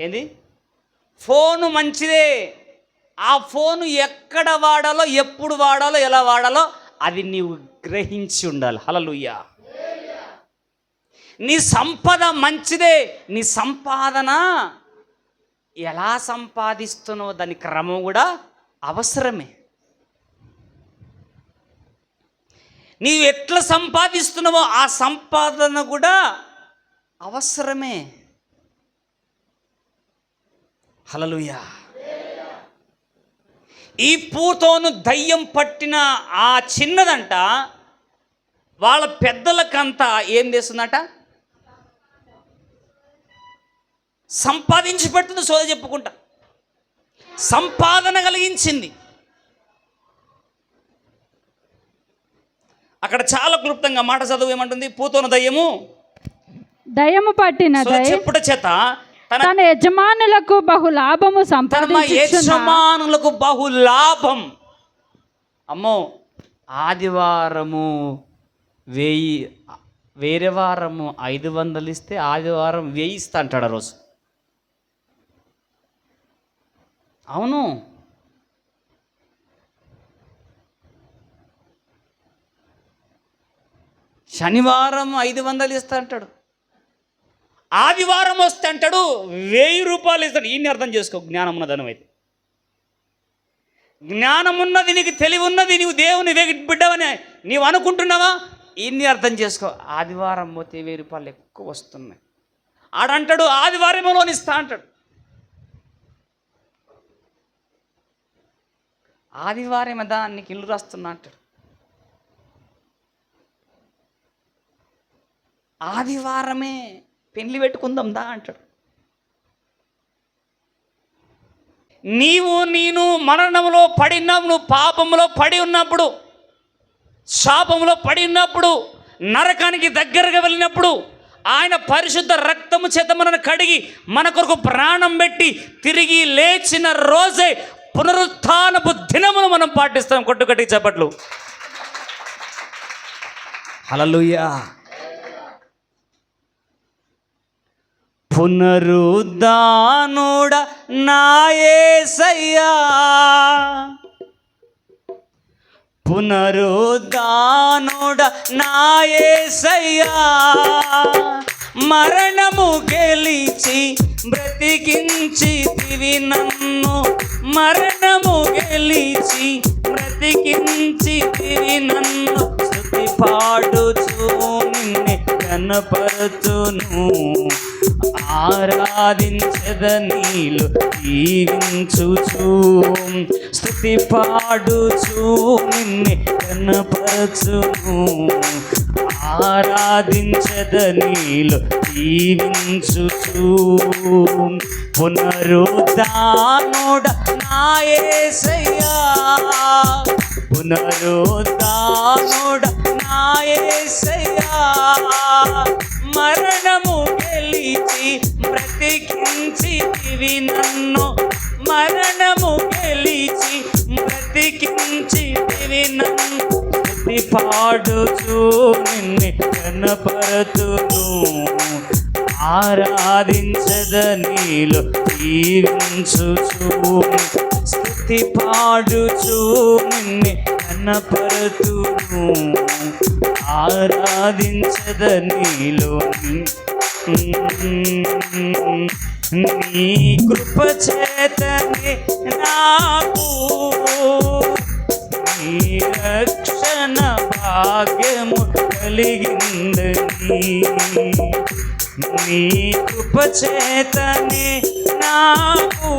ఏంది? ఫోను మంచిదే. ఆ ఫోను ఎక్కడ వాడాలో, ఎప్పుడు వాడాలో, ఎలా వాడాలో అది నీవు గ్రహించి ఉండాలి. హల్లెలూయా. నీ సంపద మంచిదే, నీ సంపాదన ఎలా సంపాదిస్తున్నావో దాని క్రమం కూడా అవసరమే. నీవు ఎట్లా సంపాదిస్తున్నావో ఆ సంపాదన కూడా అవసరమే. హల్లెలూయా. ఈ పూతోను దయ్యం పట్టిన ఆ చిన్నదంట వాళ్ళ పెద్దలకంతా ఏం చేస్తుందట? సంపాదించి పెడుతుంది. సోద చెప్పుకుంటా సంపాదన కలిగించింది. అక్కడ చాలా క్లుప్తంగా మాట చదువు ఏమంటుంది? పూతోను దయ్యము పట్టిన చెప్పుట చేత తన యజమానులకు బహులాభము యజమానులకు బహులాభం. అమ్మో, ఆదివారము 1000, వేరే వారము 500 ఇస్తే ఆదివారం 1000 ఇస్తా అంటాడు ఆ రోజు. అవును, శనివారం 500 ఇస్తా అంటాడు. ఆదివారం వస్తే అంటాడు 1000 రూపాయలు ఇస్తాడు. ఈయన్ని అర్థం చేసుకో, జ్ఞానం ఉన్నదనం అయితే. జ్ఞానం ఉన్నది, నీకు తెలివి ఉన్నది, నీవు దేవుని బిడ్డవని నీవు అనుకుంటున్నావా? ఇన్ని అర్థం చేసుకో. ఆదివారం పోతే 1000 రూపాయలు ఎక్కువ వస్తున్నాయి. ఆడంటాడు ఆదివారం లోన్ ఇస్తా అంటాడు. ఆదివారం దా నీకు ఇల్లు రాస్తున్నా అంటాడు. ఆదివారమే పెళ్లి పెట్టుకుందాం దా అంటాడు. నేను మరణంలో పడినావు, నువ్వు పాపంలో పడి ఉన్నప్పుడు, శాపంలో పడి ఉన్నప్పుడు, నరకానికి దగ్గరగా వెళ్ళినప్పుడు ఆయన పరిశుద్ధ రక్తము చేత మనను కడిగి మన కొరకు ప్రాణం పెట్టి తిరిగి లేచిన రోజే పునరుత్థానపు దినమును మనం పాటిస్తాం. కొట్టుకట్టి చప్పట్లు. హల్లెలూయా. పునరుద్ధానుడ నా యేసయ్యా, పునరుద్ధానుడ నా యేసయ్యా, మరణము గెలిచి బ్రతికించితివి నన్ను, మరణము గెలిచి బ్రతికించితివి నన్ను, స్తుతి పాడుచు నిన్నే కనపరచును, ఆరాధించద నీలు జీవించుచు, స్తుతి పాడుచు నిన్నే కనపరచును, ఆరాధించద నీలు జీవించుచు, పునరుద్ధానుడ నా యేసయ్యా, పునరుద్ధానుడ నా యేసయ్యా, మరణము గెలిచి బ్రతికించితివి నన్ను, మరణము గెలిచి బ్రతికించితివి నన్ను, స్తుతి పాడుచు నిన్నే కనపరచును, ఆరాధించద నీలో జీవించుచు, స్తుతి పాడుచు నిన్నే కనపరచును, ఆరాధించద నీలో, నీ కృప చేతనే నాకు నీ రక్షణ భాగ్యము కలిగిందని, నీ కృప చేతనే నాకు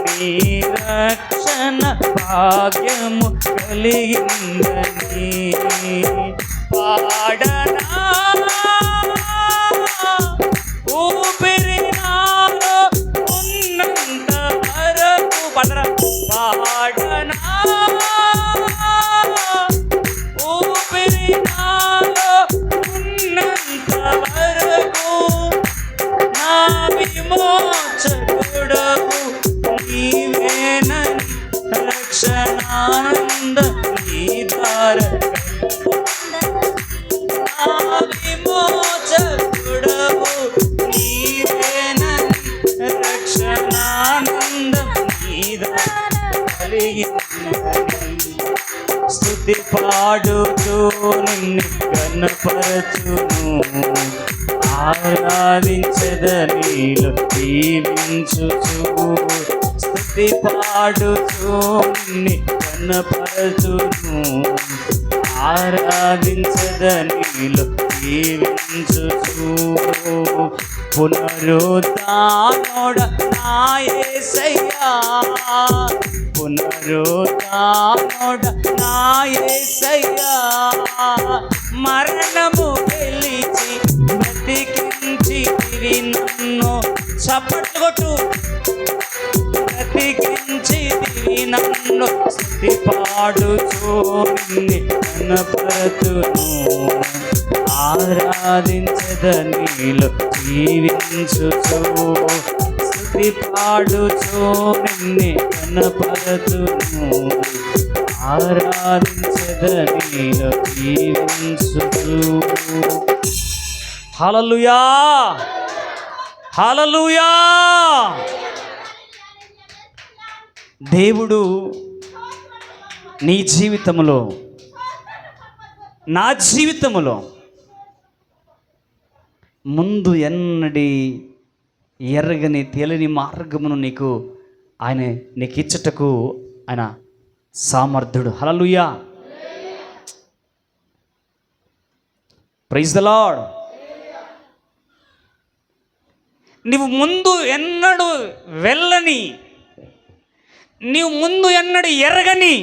నీ రక్షణ భాగ్యము కలిగిందని, పాడనా ఊపిరి నాలో ఉన్నంత వరకు, పాడరా, పాడనా ఊపిరి నాలో ఉన్నంత వరకు, నా విమోచకుడవు నీవేనని రక్షణానంద నీ ద్వార, నా విమోచకుడవు నీవేనని రక్షణానంద నీ ద్వార కలిగినది, స్తుతి పాడుచు నిన్ను కనపరచును, ఆరాధించద నీలో జీవించుచు, స్తుతి పాడుచు నిన్ను కనపరచును, ఆరాధించద నీలో జీవించుచు, పునరుద్ధానుడ నా యేసయ్యా, పునరుద్ధానుడ నా యేసయ్యా, మరణము గెలిచి బ్రతికించితివి నన్ను, చప్పట్లు కొట్టు, బ్రతికించితివి నన్ను, స్తుతి పాడుచు నిన్నే కనపరచును, ఆరాధించద నీలో జీవించుచు, స్తుతి పాడుచు నిన్నే కనపరచును, ఆరాధించద నీలో జీవించుచు. హల్లెలూయా, హల్లెలూయా. దేవుడు నీ జీవితంలో, నా జీవితంలో ముందు ఎన్నడి ఎరగని తెలియని మార్గమును ఆయన నీకు ఇచ్చటకు ఆయన సామర్థ్యుడు. హల్లెలూయా, ప్రైజ్ ద లార్డ్. నీవు ముందు ఎన్నడు వెళ్ళని, నీవు ముందు ఎన్నడు ఎరగని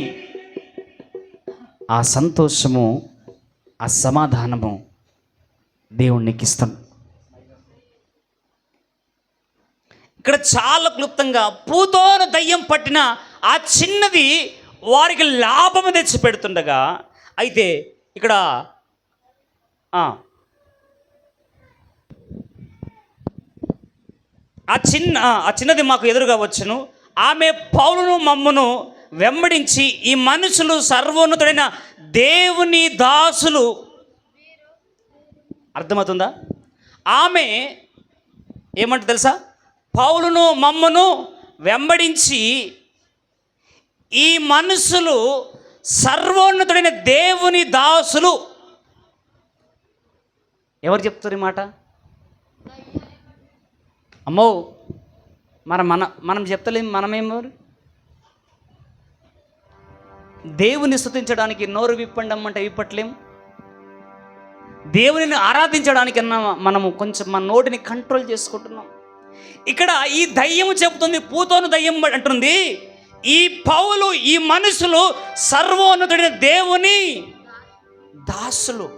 ఆ సంతోషము, ఆ సమాధానము దేవుడు నీకు ఇస్తాను. ఇక్కడ చాలా క్లుప్తంగా పూతోను దయ్యం పట్టిన ఆ చిన్నది వారికి లాభము తెచ్చి పెడుతుండగా, అయితే ఇక్కడ ఆ చిన్నది మాకు ఎదురుగా వచ్చును. ఆమె పౌలును మమ్మును వెంబడించి ఈ మనుషులు సర్వోన్నతుడైన దేవుని దాసులు. అర్థమవుతుందా? ఆమె ఏమంటే తెలుసా? పౌలును మమ్మును వెంబడించి ఈ మనుషులు సర్వోన్నతుడైన దేవుని దాసులు. ఎవరు చెప్తారు ఈ మాట? అమ్మో, మనం చెప్తలేం. మనమేమో దేవుని స్తుతించడానికి నోరు విప్పండి అమ్మంటే విప్పట్లేం. దేవునిని ఆరాధించడానికన్నా మనము కొంచెం మన నోటిని కంట్రోల్ చేసుకుంటున్నాం. ఇక్కడ ఈ దయ్యము చెప్తుంది, పూతోను దయ్యం అంటుంది, ఈ పౌలు ఈ మనుషులు సర్వోన్నతుడైన దేవుని దాసులు.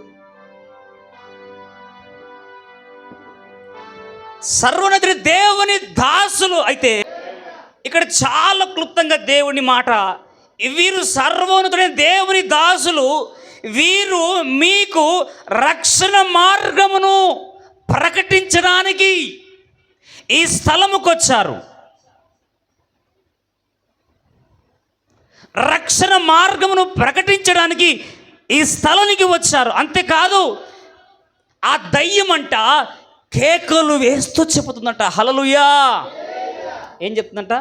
సర్వోన్నతుడి దేవుని దాసులు. అయితే ఇక్కడ చాలా క్లుప్తంగా దేవుని మాట, వీరు సర్వోన్నతుడైన దేవుని దాసులు, వీరు మీకు రక్షణ మార్గమును ప్రకటించడానికి ఈ స్థలముకు వచ్చారు. రక్షణ మార్గమును ప్రకటించడానికి ఈ స్థలానికి వచ్చారు. అంతేకాదు, ఆ దయ్యం అంట కేకలు వేస్తూ చెప్తుందంట. హల్లెలూయా. ఏం చెప్తుందంట?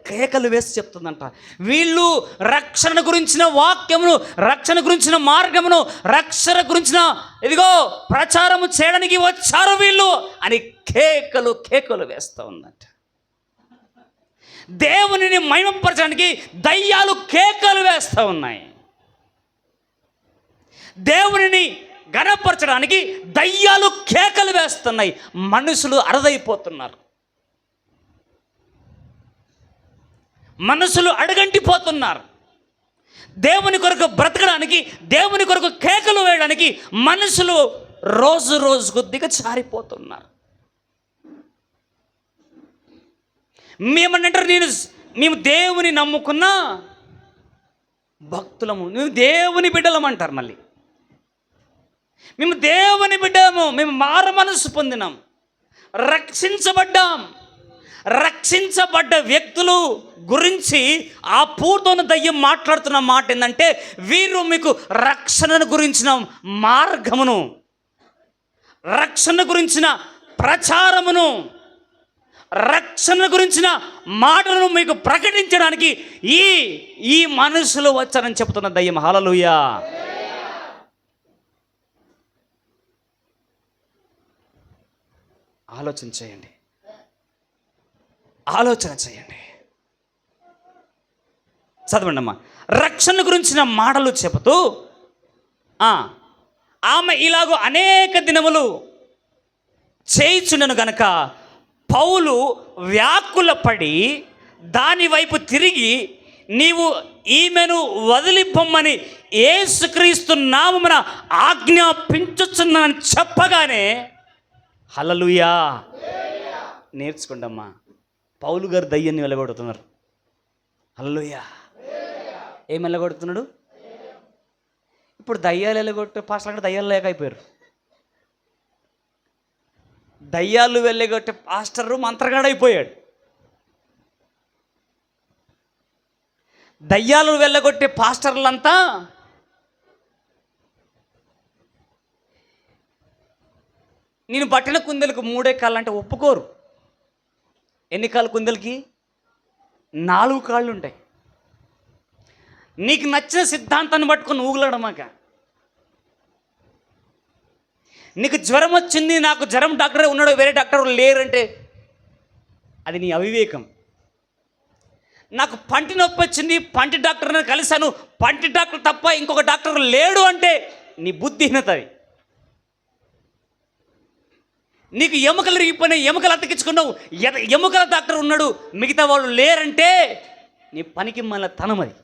కేకలు వేసి చెప్తుందంట. వీళ్ళు రక్షణ గురించిన వాక్యమును, రక్షణ గురించిన మార్గమును, రక్షణ గురించిన ఇదిగో ప్రచారము చేయడానికి వచ్చారు వీళ్ళు అని కేకలు వేస్తూ ఉందంట. దేవునిని మహిమపరచడానికి దయ్యాలు కేకలు వేస్తూ ఉన్నాయి. దేవునిని ఘనపరచడానికి దయ్యాలు కేకలు వేస్తున్నాయి. మనుషులు అరదైపోతున్నారు, మనసులు అడగంటిపోతున్నారు. దేవుని కొరకు బ్రతకడానికి, దేవుని కొరకు కేకలు వేయడానికి మనుషులు రోజు రోజుకు దిగజారిపోతున్నారు. మేమనంటారు, మేము దేవుని నమ్ముకున్న భక్తులము, మేము దేవుని బిడ్డలమంటారు. మళ్ళీ మేము దేవుని బిడ్డము, మేము మారు మనసు పొందినాం, రక్షించబడ్డాం. రక్షించబడ్డ వ్యక్తులు గురించి ఆ పూతోను దయ్యం మాట్లాడుతున్న మాట ఏంటంటే, వీరు మీకు రక్షణను గురించిన మార్గమును, రక్షణ గురించిన ప్రచారమును, రక్షణ గురించిన మాటలను మీకు ప్రకటించడానికి ఈ మనుషులు వచ్చారని చెప్తున్న దయ్యం. హల్లెలూయా. ఆలోచన చేయండి, ఆలోచన చేయండి, చదవండి అమ్మా. రక్షణ గురించిన మాటలు చెబుతూ ఆమె ఇలాగూ అనేక దినములు చేయుచుండెను గనక పౌలు వ్యాకులపడి దాని వైపు తిరిగి, నీవు ఈమెను వదిలిపోమ్మని యేసుక్రీస్తు నామమున ఆజ్ఞాపించుచున్నానని చెప్పగానే, హల్లెలూయా. నేర్చుకోండి అమ్మా, పౌలు గారు దయ్యాన్ని వెళ్ళగొడుతున్నారు. హల్లెలూయా. ఏం వెళ్ళగొడుతున్నాడు? ఇప్పుడు దయ్యాలు వెళ్ళగొట్టే పాస్టర్లు అంటే దయ్యాలు లేక అయిపోయారు. దయ్యాలు వెళ్ళగొట్టే పాస్టరు మంత్రగాడైపోయాడు. దయ్యాలు వెళ్ళగొట్టే పాస్టర్లంతా నేను పట్టిన కుందెలకు 3 కాళ్ళు అంటే ఒప్పుకోరు. ఎన్ని కాళ్ళు కుందెలకి? 4 కాళ్ళు ఉంటాయి. నీకు నచ్చిన సిద్ధాంతాన్ని పట్టుకొని ఊగులాడమాక. నీకు జ్వరం వచ్చింది, నాకు జ్వరం డాక్టర్ ఉన్నాడు, వేరే డాక్టర్ లేరంటే అది నీ అవివేకం. నాకు పంటి నొప్పి వచ్చింది, పంటి డాక్టర్ని కలిశాను, పంటి డాక్టర్ తప్ప ఇంకొక డాక్టర్ లేడు అంటే నీ బుద్ధిహీనత. అది నీకు ఎముకలు ఇరిగిపోయినాయి, ఎముకలు అతికించుకున్నావు, ఎముకల డాక్టర్ ఉన్నాడు, మిగతా వాళ్ళు లేరంటే నీ పనికి మన తనం. అది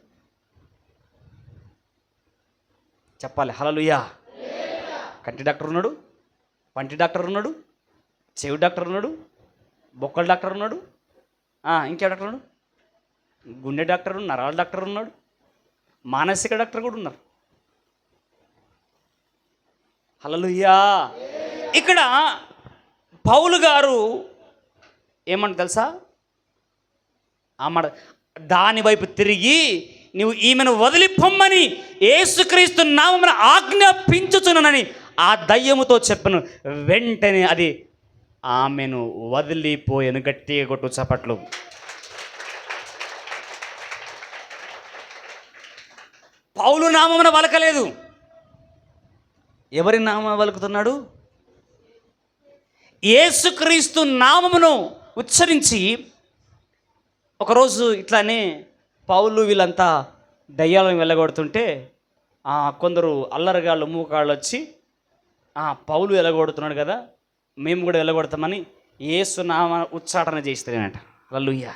చెప్పాలి హల్లెలూయా. కంటి డాక్టర్ ఉన్నాడు, పంటి డాక్టర్ ఉన్నాడు, చెవి డాక్టర్ ఉన్నాడు, బొక్కల డాక్టర్ ఉన్నాడు, ఇంకే డాక్టర్ ఉన్నాడు, గుండె డాక్టర్, నరాల డాక్టర్ ఉన్నాడు, మానసిక డాక్టర్ కూడా ఉన్నారు. హల్లెలూయా. ఇక్కడ పౌలు గారు ఏమంట తెలుసా? దాని వైపు తిరిగి నువ్వు ఈమెను వదిలిపోమ్మని యేసుక్రీస్తు నామమున ఆజ్ఞాపించుచున్నానని ఆ దయ్యముతో చెప్పను. వెంటనే అది ఆమెను వదిలిపోయాను. గట్టిగా కొట్టు చప్పట్లు. పౌలు నామమున వలకలేదు. ఎవరి నామమున వలుకుతున్నాడు? యేసుక్రీస్తు నామమును ఉచ్చరించి. ఒకరోజు ఇట్లానే పౌలు వీళ్ళంతా దయ్యాలను వెళ్ళగొడుతుంటే కొందరు అల్లరిగాళ్ళు మూకాళ్ళు వచ్చి పౌలు వెళ్ళగొడుతున్నాడు కదా, మేము కూడా వెళ్ళగొడతామని యేసు నామ ఉచ్చాటన చేస్తారనట. హల్లెలూయా.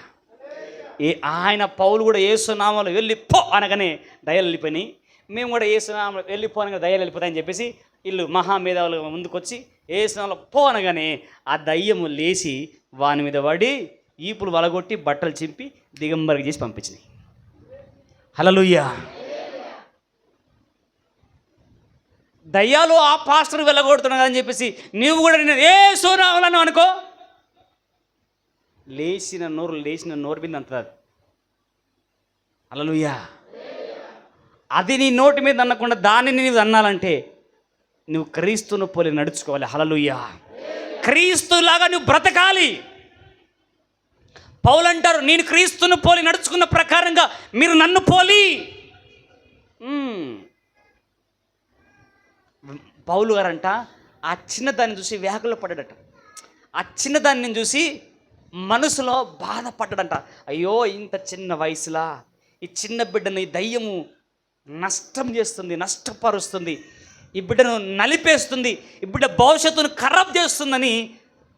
ఆయన పౌలు కూడా యేసు నామలో వెళ్ళిపో అనగానే దయ్యాలు వెళ్ళిపోయినాయి. మేము కూడా యేసు నామలో వెళ్ళిపోనగా దయ్యాలు వెళ్ళిపోతాయని చెప్పేసి వీళ్ళు మహామేధావులు ముందుకొచ్చి యేసు నామలో పో అనగానే ఆ దయ్యము లేచి వాని మీద పడి ఈపులు వలగొట్టి బట్టలు చింపి దిగంబరికి చేసి పంపించినాయి. హల్లెలూయా. దయ్యాలు ఆ పాస్టర్ వెళ్ళగొడుతున్నాడు అని చెప్పేసి నీవు కూడా నేను యేసు నామములను అనుకో, లేచిన నోరు మీద అంటారు. హల్లెలూయా. అది నీ నోటి మీద అనకుండా దానిని నీవు అన్నాలంటే నువ్వు క్రీస్తును పోలి నడుచుకోవాలి. హల్లెలూయా. క్రీస్తులాగా నువ్వు బ్రతకాలి. పౌలు అంటారు, నేను క్రీస్తును పోలి నడుచుకున్న ప్రకారంగా మీరు నన్ను పోలి. పౌలు గారంట ఆ చిన్నదాన్ని చూసి వ్యాకుల పడ్డాడట. ఆ చిన్నదాన్ని చూసి మనసులో బాధపడ్డాడంట. అయ్యో, ఇంత చిన్న వయసులా ఈ చిన్న బిడ్డను ఈ దయ్యము నష్టం చేస్తుంది, నష్టపరుస్తుంది, ఈ బిడ్డను నలిపేస్తుంది, ఈ బిడ్డ భవిష్యత్తును ఖరాబ్ చేస్తుందని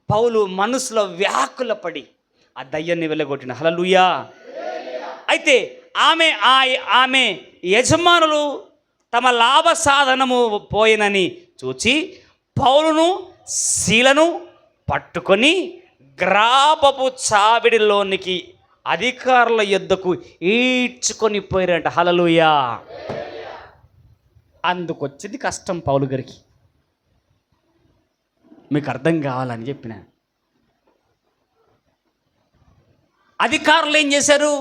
పౌలు మనసులో వ్యాకుల పడి ఆ దయ్యాన్ని వెళ్ళగొట్టిన. హల్లెలూయా. అయితే ఆమె యజమానులు తమ లాభ సాధనము పోయినని చూచి పౌలును శీలను పట్టుకొని గ్రాపపు చావిడిలోనికి అధికారుల యొద్దకు ఈడ్చుకొని పోయారంట. హల్లెలూయా. అందుకొచ్చింది కష్టం పౌలు గారికి. మీకు అర్థం కావాలని చెప్పిన. అధికారులు ఏం చేశారు?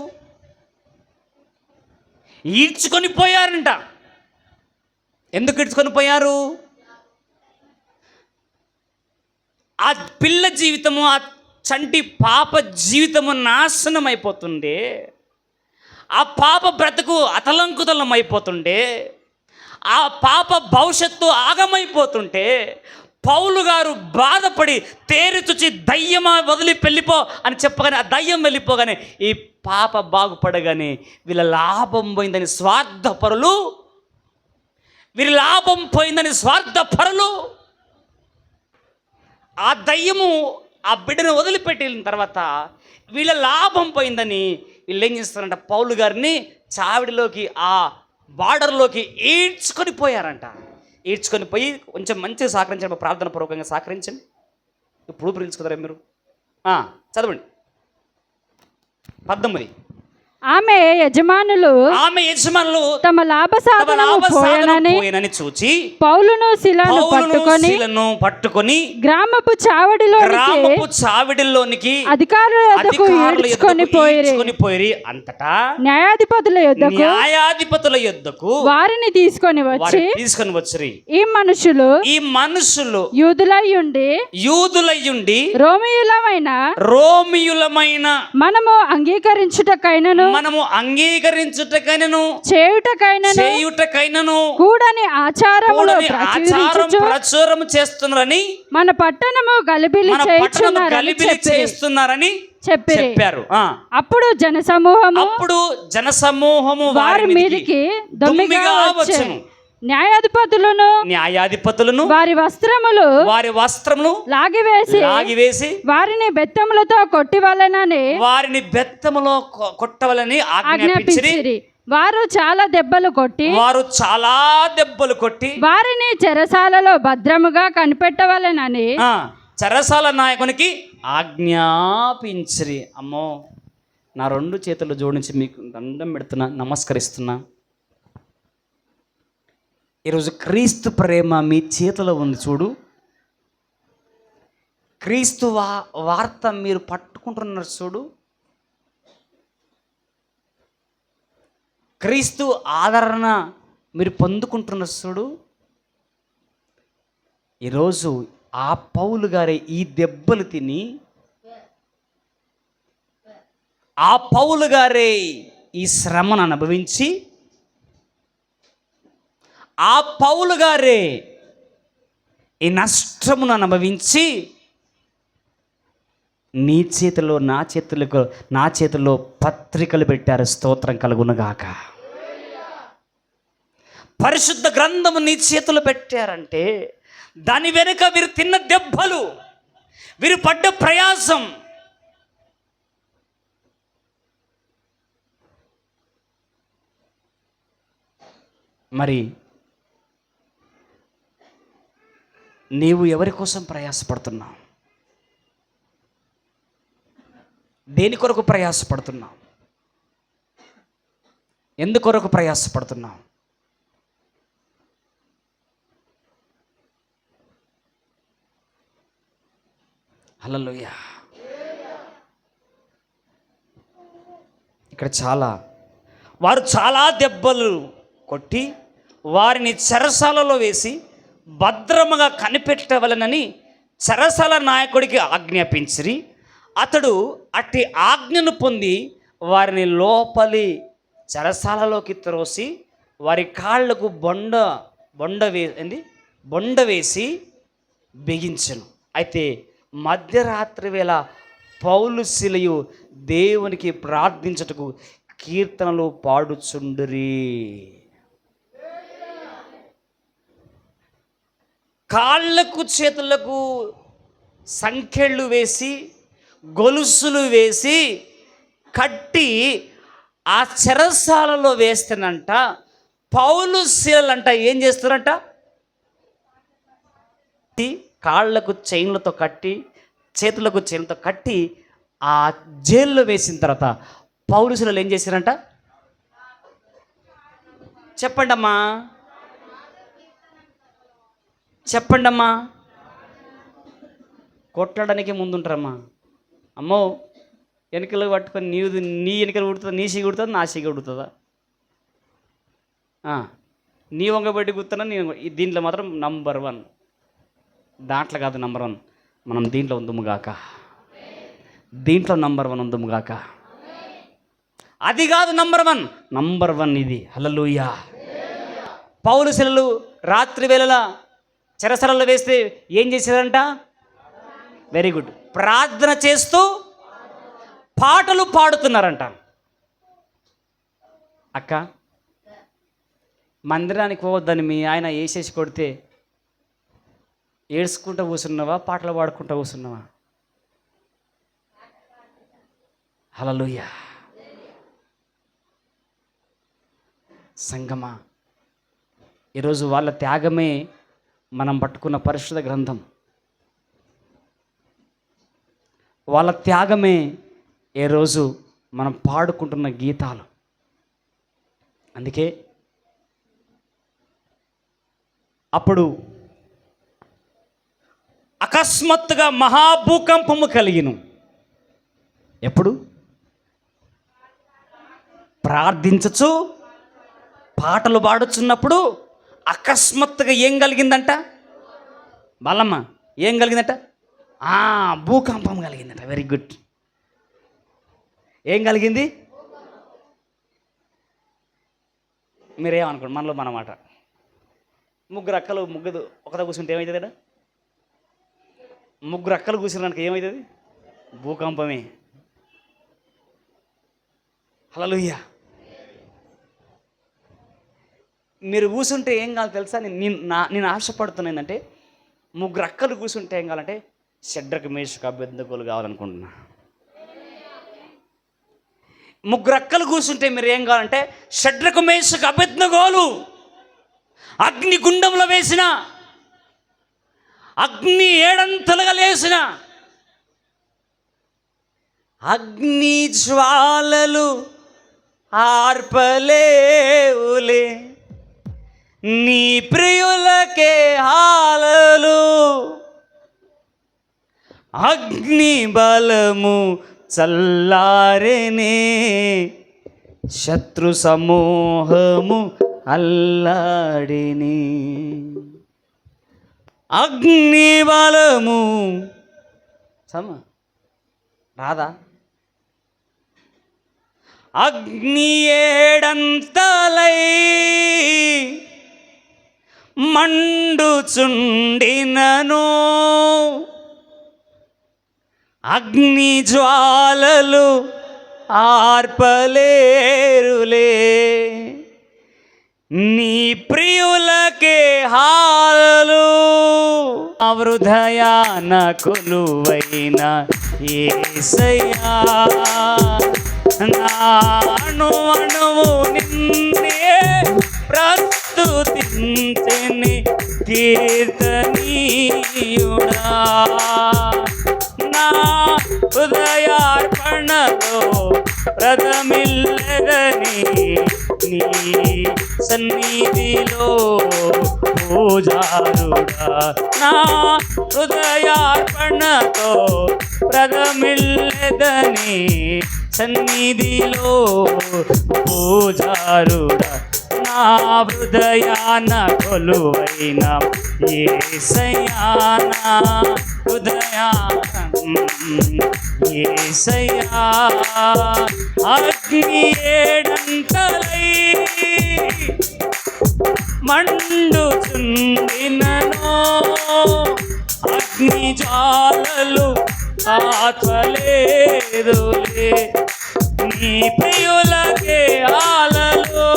ఈడ్చుకొని పోయారంట. ఎందుకు ఈడ్చుకొని పోయారు? ఆ పిల్ల జీవితము, ఆ చంటి పాప జీవితము నాశనం అయిపోతుండే, ఆ పాప బ్రతుకు అతలంకుతలం అయిపోతుండే, ఆ పాప భవిష్యత్తు ఆగమైపోతుంటే పౌలు గారు బాధపడి తేరిచుచి దయ్యమా వదిలి వెళ్ళిపో అని చెప్పగానే ఆ దయ్యం వెళ్ళిపోగానే ఈ పాప బాగుపడగానే వీళ్ళ లాభం పోయిందని స్వార్థపరులు, వీరి లాభం పోయిందని స్వార్థపరులు ఆ దయ్యము ఆ బిడ్డను వదిలిపెట్టిన తర్వాత వీళ్ళ లాభం పోయిందని వీళ్ళు ఏం చేస్తారంట, పౌలు గారిని చావిడిలోకి ఆ బార్డర్లోకి ఈడ్చుకొని పోయారంట. ఈడ్చుకొని పోయి కొంచెం మంచిగా సహకరించండి, ప్రార్థన పూర్వకంగా సహకరించండి. ఇప్పుడు పిలుచుకున్నారా మీరు? చదవండి 19. ఆమె యజమానులు తమ లాభ సాధనము పోయెనని చూచి పౌలును శీలను పట్టుకొని గ్రామపు చావడిలోనికి అధికారుల యొద్దకు ఈడ్చుకొని పోయిరి. అంతటా న్యాయాధిపతుల యొద్దకు వారిని తీసుకొని వచ్చి ఈ మనుషులు యూదులయ్యుండి రోమియులమైన మనము అంగీకరించుటకైనను మనము అంగీకరించుటకైనను చేయుటకైనను కూడని ఆచారం ప్రచురం చేస్తున్నారని మన పట్టణము గలిబిలి చేస్తున్నారని చెప్పారు. అప్పుడు జనసమూహము వారి మీదకి దొమ్మిగా వచ్చెను. న్యాయాధిపతులను వారి వస్త్రములు లాగివేసి వారిని బెత్తములతో కొట్టివలెనని ఆజ్ఞాపించిరి. వారు చాలా దెబ్బలు కొట్టి వారిని చెరసాలలో భద్రముగా కనిపెట్టవలెనని చెరసాల నాయకునికి ఆజ్ఞాపించిరి. అమ్మో, నా 2 చేతులు జోడించి మీకు దండం పెడుతున్నా, నమస్కరిస్తున్నా. ఈరోజు క్రీస్తు ప్రేమ మీ చేతిలో ఉంది. చూడు, క్రీస్తు వార్త మీరు పట్టుకుంటున్నారు. చూడు, క్రీస్తు ఆదరణ మీరు పొందుకుంటున్నారు. చూడు, ఈరోజు ఆ పౌలు గారే ఈ దెబ్బలు తిని, ఆ పౌలు గారే ఈ శ్రమను అనుభవించి, ఆ పౌలు గారే ఈ నష్టమును అనుభవించి నీ చేతిలో నా చేతిలో పత్రికలు పెట్టారు. స్తోత్రం కలుగునుగాక. పరిశుద్ధ గ్రంథము నీ చేతిలో పెట్టారంటే దాని వెనుక వీరు తిన్న దెబ్బలు, వీరు పడ్డ ప్రయాసం. మరి నీవు ఎవరి కోసం ప్రయాసపడుతున్నావు? దేని కొరకు ప్రయాసపడుతున్నావు? ఎందుకొరకు ప్రయాసపడుతున్నావు? హల్లెలూయా. ఇక్కడ వారు చాలా దెబ్బలు కొట్టి వారిని చెరసాలలో వేసి భద్రముగా కనిపెట్టవలనని చెరసాల నాయకుడికి ఆజ్ఞాపించిరి. అతడు అట్టి ఆజ్ఞను పొంది వారిని లోపలి చెరసాలలోకి త్రోసి వారి కాళ్లకు బొండ వేసి బిగించెను. అయితే మధ్యరాత్రి వేళ పౌలు శిలయు దేవునికి ప్రార్థించుటకు కీర్తనలు పాడుచుండిరి. కాళ్ళకు చేతులకు సంకెళ్ళు వేసి గొలుసులు వేసి కట్టి ఆ చెరసాలలో వేస్తేనంట పౌలు శీలలంట ఏం చేస్తారంట, కాళ్ళకు చైన్లతో కట్టి చేతులకు చైన్లతో కట్టి ఆ జైల్లో వేసిన తర్వాత పౌలు శీలలు ఏం చేశారంట? చెప్పండమ్మా, చెప్పండమ్మా. కొట్టడానికి ముందుంటారమ్మా. అమ్మో, వెనకలు పట్టుకొని నీ వెనకలు కుడుతుందా, నీ సీగ కుడుతుందా, నా సీగ కుడుతుందా? నీ వంగబెట్టి కుడుతున్నా. దీంట్లో మాత్రం నంబర్ 1, దాంట్లో కాదు నంబర్ 1. మనం దీంట్లో ఉందుముగాక, దీంట్లో నంబర్ 1 ఉందుముగాక. అది కాదు నంబర్ 1 ఇది. హల్లెలూయా. పౌలు శిలలు రాత్రి వేళల చెరసలలో వేస్తే ఏం చేశారంట? వెరీ గుడ్, ప్రార్థన చేస్తూ పాటలు పాడుతున్నారంట. అక్క, మందిరానికి పోవద్దని మీ ఆయన వేసేసి కొడితే ఏడ్చుకుంటూ కూర్చున్నావా, పాటలు పాడుకుంటూ కూర్చున్నావా? హల్లెలూయా. సంగమా, ఈరోజు వాళ్ళ త్యాగమే మనం పట్టుకున్న పరిశుద్ధ గ్రంథం. వాళ్ళ త్యాగమే ఏ రోజు మనం పాడుకుంటున్న గీతాలు. అందుకే అప్పుడు అకస్మాత్తుగా మహాభూకంపము కలిగిను. ఎప్పుడు? ప్రార్థించచ్చు పాటలు పాడుచున్నప్పుడు అకస్మాత్తుగా ఏం కలిగిందంట? బాలమ్మ, ఏం కలిగిందట? భూకంపం కలిగిందట. Very good. ఏం కలిగింది? మీరేమనుకోండి, మనలో మన మాట. ముగ్గురు అక్కలు ఒకదా కూర్చుంటే ఏమవుతుంది? ముగ్గురు అక్కలు కూర్చున్నాక ఏమవుతుంది? భూకంపమే. హల్లెలూయా. మీరు కూర్చుంటే ఏం కావాలి తెలుసా? నేను ఆశపడుతున్నా ఏంటంటే, ముగ్గురు అక్కలు కూర్చుంటే ఏం కావాలంటే షడ్రకు మేషకు అబేద్నెగోలు కావాలనుకుంటున్నా. ముగ్గురు అక్కలు కూర్చుంటే మీరు ఏం కావాలంటే షడ్రకు మేషకు అబేద్నెగోలు. అగ్ని గుండంలో వేసిన, అగ్ని ఏడంతలుగా లేసిన, అగ్ని జ్వాలలు ఆర్పలేవులే, నీ ప్రియులకే హాలలు. అగ్ని బలము చల్లారెనే, శత్రు సమూహము అల్లాడిని. అగ్ని బలము రాదా? అగ్ని ఏడంతలై మండుచుండినను, అగ్ని జ్వాలలు ఆర్పలేరులే, నీ ప్రియులకే హాలలు. హృదయాన కొలువైన యేసయ్యా, నా అణువణువు నిన్నే ప్రస్తుతించెని కీర్తనీయుడా. నా హృదయార్పణలో ప్రథమిల్లెదని, నీ సన్నిధిలో పూజారుడా. నా హృదయార్పణతో ప్రథమిల్లెదని, సన్నిధిలో పూజారుడా. నా హృదయాన కొలువైన యేసయ్యా, నా హృదయాన యేసయ్యా. అగ్ని ఏడంతలై మండుచుండినను, అగ్ని జ్వాలలు ఆత్మలేదులే, నీ ప్రియులకే హాలలు.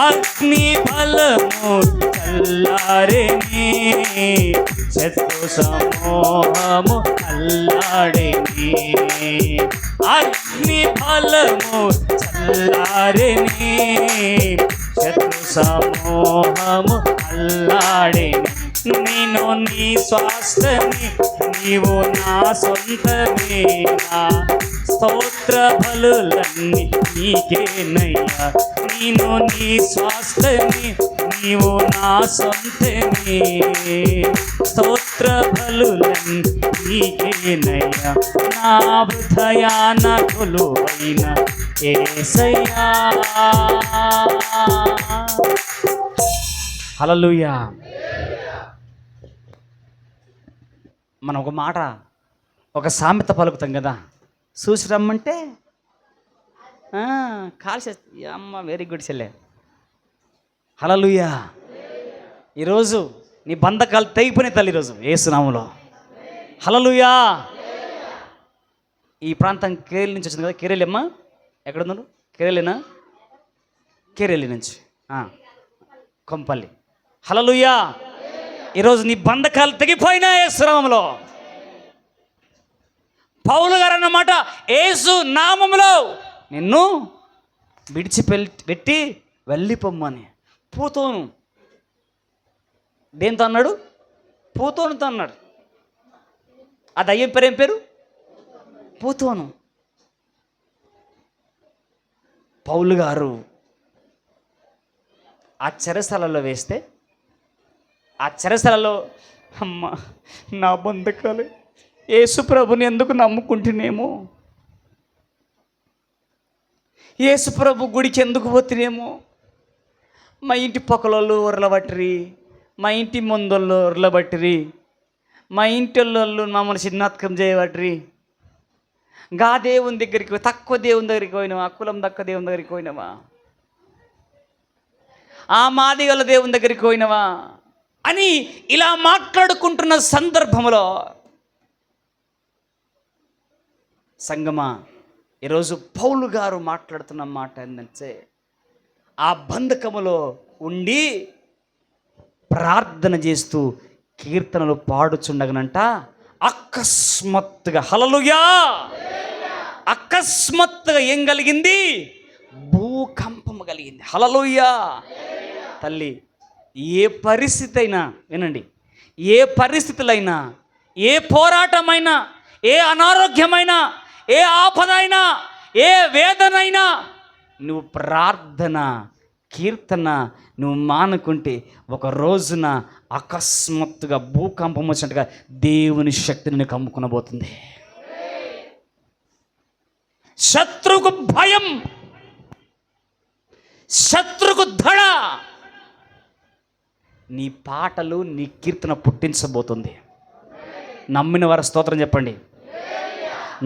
అగ్ని బలము చల్లారెని, శత్రు సమూహము అల్లాడిని. అగ్ని బలము చల్లారెని, శత్రు సమూహము అల్లాడిని. నేను నీ స్వాస్థ్యమే, నీవు నా సొంతమే. నా స్తోత్ర బలులన్నీ నీకేనయ్యా. నేను నీ స్వాస్థ్యమే, నీవు నా సొంతమే. స్తోత్ర బలులన్నీ నీకేనయ్యా. నా హృదయాన కొలువైన యేసయ్యా. హల్లెలూయా. మనం ఒక మాట, ఒక సామెత పలుకుతాం కదా, చూసి రమ్మంటే కాల్చేస్తా. అమ్మ వెరీ గుడ్ చెల్లె. హల్లెలూయా. ఈరోజు నీ బంధకాలు తెగిపోయినాయి తల్లి ఈరోజు యేసునామములో. హల్లెలూయా. ఈ ప్రాంతం కేరళ నుంచి వచ్చింది కదా. కేరళ అమ్మ ఎక్కడున్నారు? కేరళనా? కేరళ నుంచి కొంపల్లి. హల్లెలూయా. ఈరోజు నీ బంధకాలు తెగిపోయినా యేసునామములో. పౌలు గారు అన్నమాట, యేసు నామములో నిన్ను విడిచిపెట్టి వెళ్ళిపోమ్మని. పూతోను దేంతో అన్నాడు? పూతోనుతో అన్నాడు. ఆ దయ్యం పేరు ఏం పేరు? పూతోను. పౌలు గారు ఆ చెరసాలలో వేస్తే, ఆ చెరసాలలో అమ్మ నా బంధకాలు యేసు ప్రభుని ఎందుకు నమ్ముకుంటున్నామో, యేసు ప్రభు గుడికి ఎందుకు పోతున్నామో, మా ఇంటి పక్కలోళ్ళు ఉరలబట్టిరి, మా ఇంటి ముందోళ్ళు ఉరలబట్టిరి, మా ఇంటి వాళ్ళు మమ్మల్ని చిన్నత్కం చేయబట్టిరి, గా దేవుని దగ్గరికి తక్కువ దేవుని దగ్గరికి పోయినామా, కులం తక్కువ దేవుని దగ్గరికి పోయినామా, ఆ మాదిగల దేవుని దగ్గరికి పోయినవా అని ఇలా మాట్లాడుకుంటున్న సందర్భంలో సంగమా, ఈరోజు పౌలు గారు మాట్లాడుతున్న మాట ఏంటంటే, ఆ బంధకములో ఉండి ప్రార్థన చేస్తూ కీర్తనలు పాడుచుండగనంట అకస్మాత్తుగా, హల్లెలూయా, అకస్మాత్తుగా ఏం కలిగింది? భూకంపము కలిగింది. హల్లెలూయా. తల్లి, ఏ పరిస్థితి అయినా వినండి, ఏ పరిస్థితులైనా, ఏ పోరాటమైనా, ఏ అనారోగ్యమైనా, ఏ ఆపదైనా, ఏ వేదనైనా, నువ్వు ప్రార్థన కీర్తన నువ్వు మానుకుంటే ఒక రోజున అకస్మాత్తుగా భూకంపం వచ్చినట్టుగా దేవుని శక్తిని నీకు కమ్ముకునబోతుంది. శత్రువుకు భయం, శత్రువుకు దడ నీ పాటలు నీ కీర్తన పుట్టించబోతుంది. నమ్మిన వారు స్తోత్రం చెప్పండి.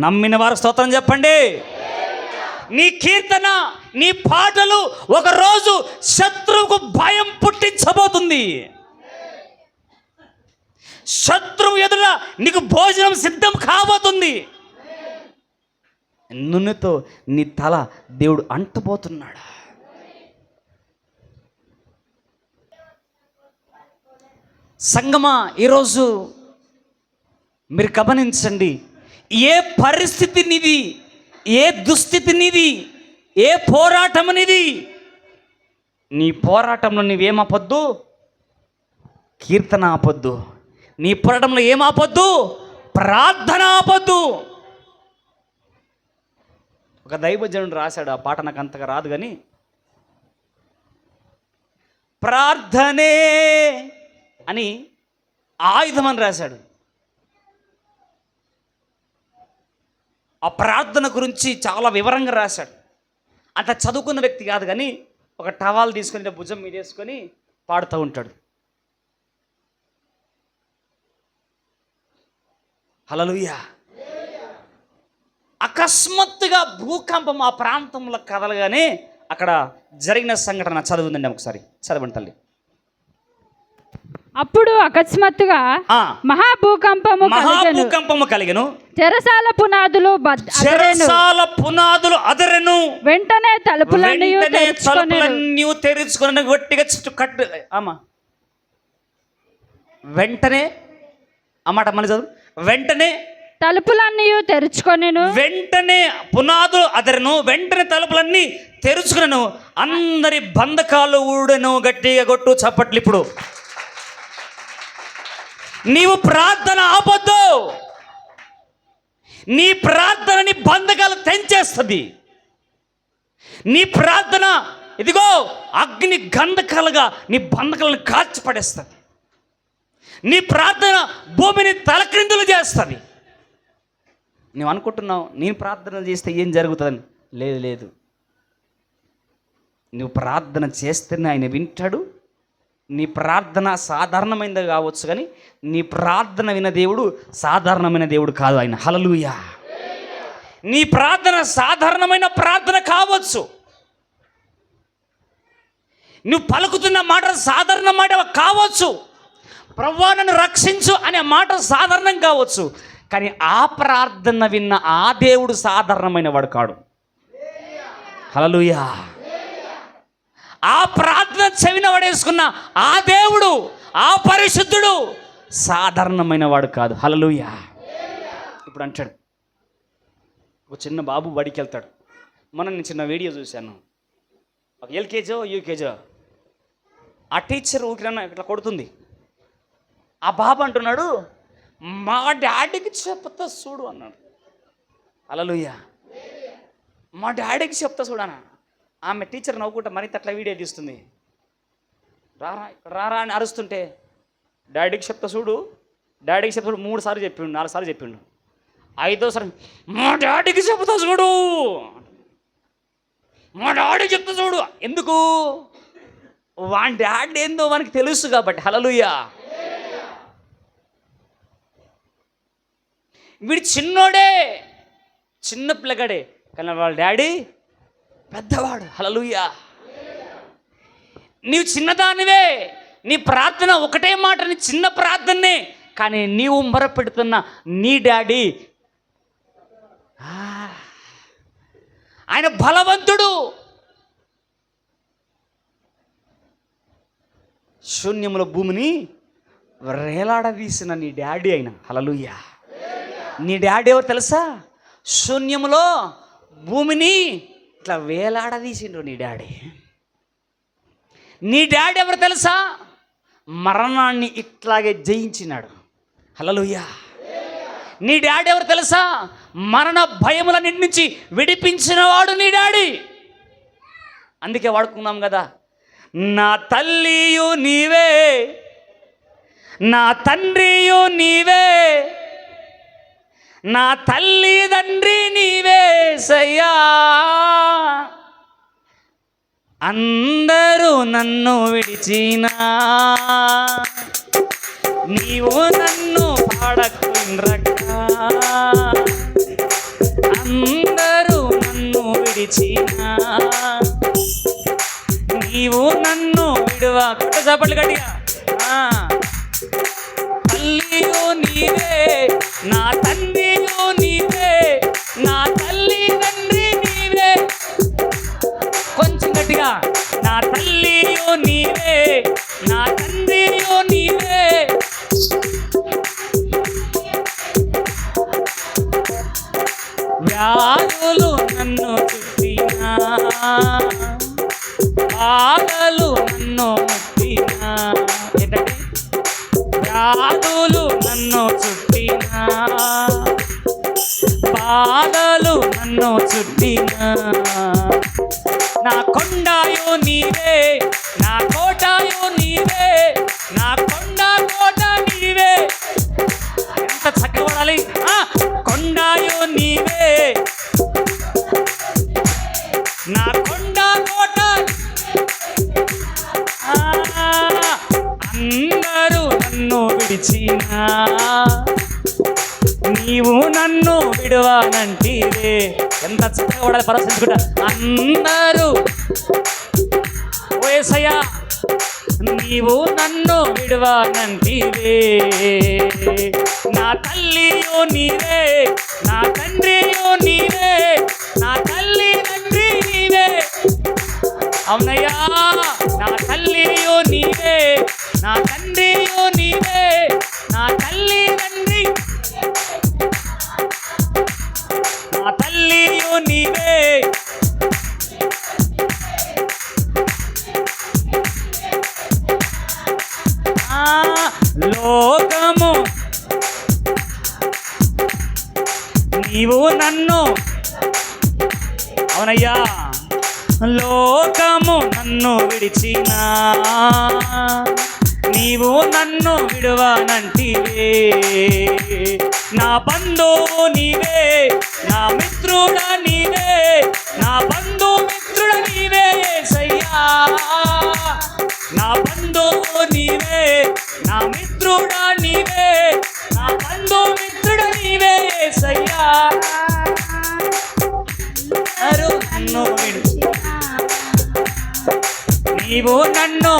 నమ్మిన వారు స్తోత్రం చెప్పండి. నీ కీర్తన, నీ పాటలు ఒకరోజు శత్రువుకు భయం పుట్టించబోతుంది. శత్రువు ఎదుట నీకు భోజనం సిద్ధం కాబోతుంది. నూనెతో నీ తల దేవుడు అంటబోతున్నాడు. సంగమా, ఈరోజు మీరు గమనించండి, ఏ పరిస్థితి నీది, ఏ దుస్థితి నీది, ఏ పోరాటం నీది, నీ పోరాటంలో నీవేమాపొద్దు? కీర్తన ఆపొద్దు. నీ పోరాటంలో ఏమాపొద్దు? ప్రార్థన ఆపొద్దు. ఒక దైవజనుడు రాశాడు, ఆ పాట నాకు అంతగా రాదు కానీ, ప్రార్థనే అని ఆయుధం అని రాశాడు. ఆ ప్రార్థన గురించి చాలా వివరంగా రాశాడు. అంత చదువుకున్న వ్యక్తి కాదు కానీ ఒక టవాల్ తీసుకొని భుజం మీద వేసుకొని పాడుతూ ఉంటాడు. హల్లెలూయా. అకస్మాత్తుగా భూకంపం ఆ ప్రాంతంలో కదలగానే అక్కడ జరిగిన సంఘటన చదువుందండి. ఒకసారి చదవండి తల్లి. అప్పుడు అకస్మాత్తుగా మహాభూకంపము కలిగెను. చెరసాల పునాదులు అదరెను. వెంటనే తలుపులన్నీ తెరుచుకొని గట్టిగా కట్టు. వెంటనే అన్నమాట మళ్ళీ చదువు. వెంటనే తలుపులన్నీ తెరుచుకొనెను. వెంటనే పునాదులు అదరెను. వెంటనే తలుపులన్నీ తెరుచుకొనెను. అందరి బంధకాలు ఊడెను. గట్టిగా కొట్టు చప్పట్లు. ఇప్పుడు నీవు ప్రార్థన ఆపొద్దు. నీ ప్రార్థనని బంధకాలు తెంచేస్తుంది. నీ ప్రార్థన ఇదిగో అగ్ని గంధకాలుగా నీ బంధకాలను కాల్చిపడేస్తుంది. నీ ప్రార్థన భూమిని తలక్రిందులు చేస్తుంది. నువ్వు అనుకుంటున్నావు నేను ప్రార్థన చేస్తే ఏం జరుగుతుందని. లేదు లేదు, నువ్వు ప్రార్థన చేస్తేనే ఆయన వింటాడు. నీ ప్రార్థన సాధారణమైనది కావచ్చు కానీ నీ ప్రార్థన విన్న దేవుడు సాధారణమైన దేవుడు కాదు ఆయన. హల్లెలూయా. నీ ప్రార్థన సాధారణమైన ప్రార్థన కావచ్చు, నువ్వు పలుకుతున్న మాట సాధారణ మాట కావచ్చు, ప్రభువా నన్ను రక్షించు అనే మాట సాధారణం కావచ్చు, కానీ ఆ ప్రార్థన విన్న ఆ దేవుడు సాధారణమైన వాడు కాడు. హల్లెలూయా. ఆ ప్రార్థన చెవిన పడేసుకున్న ఆ దేవుడు, ఆ పరిశుద్ధుడు సాధారణమైన వాడు కాదు. హల్లెలూయా. ఇప్పుడు అంటాడు, ఒక చిన్న బాబు బడికి వెళ్తాడు. నేను చిన్న వీడియో చూశాను. ఒక ఎల్కేజో యూకేజో ఆ టీచర్ ఊరికన్నా ఇట్లా కొడుతుంది. ఆ బాబు అంటున్నాడు, మా డాడీకి చెప్తా చూడు అన్నాడు. హల్లెలూయా. మా డాడీకి చెప్తా చూడనా. ఆమె టీచర్ నవ్వుకుంటా మరింత అట్లా వీడియో తీస్తుంది. రారా రారా అని అరుస్తుంటే, డాడీకి చెప్తా చూడు, డాడీకి చెప్తా చూడు 3 సార్లు చెప్పిండు, 4 సార్లు చెప్పిండు. 5వ సారి మా డాడీకి చెప్తా చూడు, మా డాడీ చెప్తా చూడు. ఎందుకు? వాని డాడీ ఏందో మనకి తెలుసు కాబట్టి. హల్లెలూయా. వీడు చిన్నోడే, చిన్న పిల్లగాడే, కానీ వాళ్ళ డాడీ పెద్దవాడు. హల్లెలూయా. నీవు చిన్నదానివే, నీ ప్రార్థన ఒకటే మాట, నీ చిన్న ప్రార్థనే, కానీ నీవు మొరపెడుతున్న నీ డాడీ ఆయన బలవంతుడు. శూన్యముల భూమిని వేలాడదీసిన నీ డాడీ అయిన. హల్లెలూయా. నీ డాడీ ఎవరు తెలుసా? శూన్యములో భూమిని ఇట్లా వేలాడదీసిండ్రు నీ డాడీ. నీ డాడీ ఎవరు తెలుసా? మరణాన్ని ఇట్లాగే జయించినాడు. హల్లెలూయా. నీ డాడీ ఎవరు తెలుసా? మరణ భయములన్నిటి నుంచి విడిపించినవాడు నీ డాడీ. అందుకే వాడుకున్నాం కదా, నా తల్లియు నీవే, నా తండ్రియు నీవే, నా తల్లి తండ్రి నీవే సయ్యా. అందరూ నన్ను విడిచినా నీవు నన్ను పాడకుండ్రక్క. అందరూ నన్ను విడిచినా నీవు నన్ను విడువా. కొట్ట చప్పట్లు గట్టిగా. తల్లియో నీవే, నా తండ్రియో నీవే, నా తల్లి తండ్రి నీవే. కొంచెం గట్టిగా. నా తల్లియో నీవే, నా తండ్రియో నీవే. వ్యాధులు నన్ను చుట్టినా, బాధలు నన్ను ముట్టినా. ఏంటంటే వ్యాధులు నన్ను చుట్టినా, బాధలు నన్ను చుట్టినా. నా కొండాయో నీవే, నా కోటాయో నీవే, నా కొండ కోట నీవే. ఎంత చక్కబడాలి. కొండాయో నీవే, నా కొండ కోట. అందరూ నన్ను విడిచినా నీవు నన్ను విడువానంటివే. ఎంత చక్కగా పడాలి, పరవశించుకుంటా. అందరూ ఓ యేసయ్యా నీవు నన్ను విడువానంటివే. నా తల్లియో నీవే, నా తండ్రియో నీవే, నా తల్లి తండ్రి నీవే. అవునయ్యా. నా తల్లియో నీవే, నా తండ్రియో నీవే, నా తల్లి తండ్రి, నా తల్లియో నీవే. లోకము నీవు నన్ను, అవునయ్యా, లోకము నన్ను విడిచినా నీవు నన్ను విడువనంటివే. నా బంధువు నీవే, నా మిత్రుడా నీవే, నా బంధు మిత్రుడా నీవే యేసయ్యా. నా బంధువు నీవే, నా మిత్రుడా నీవే, నా బంధు మిత్రుడా నీవే యేసయ్యా. నన్ను విడిచి నీవు నన్ను,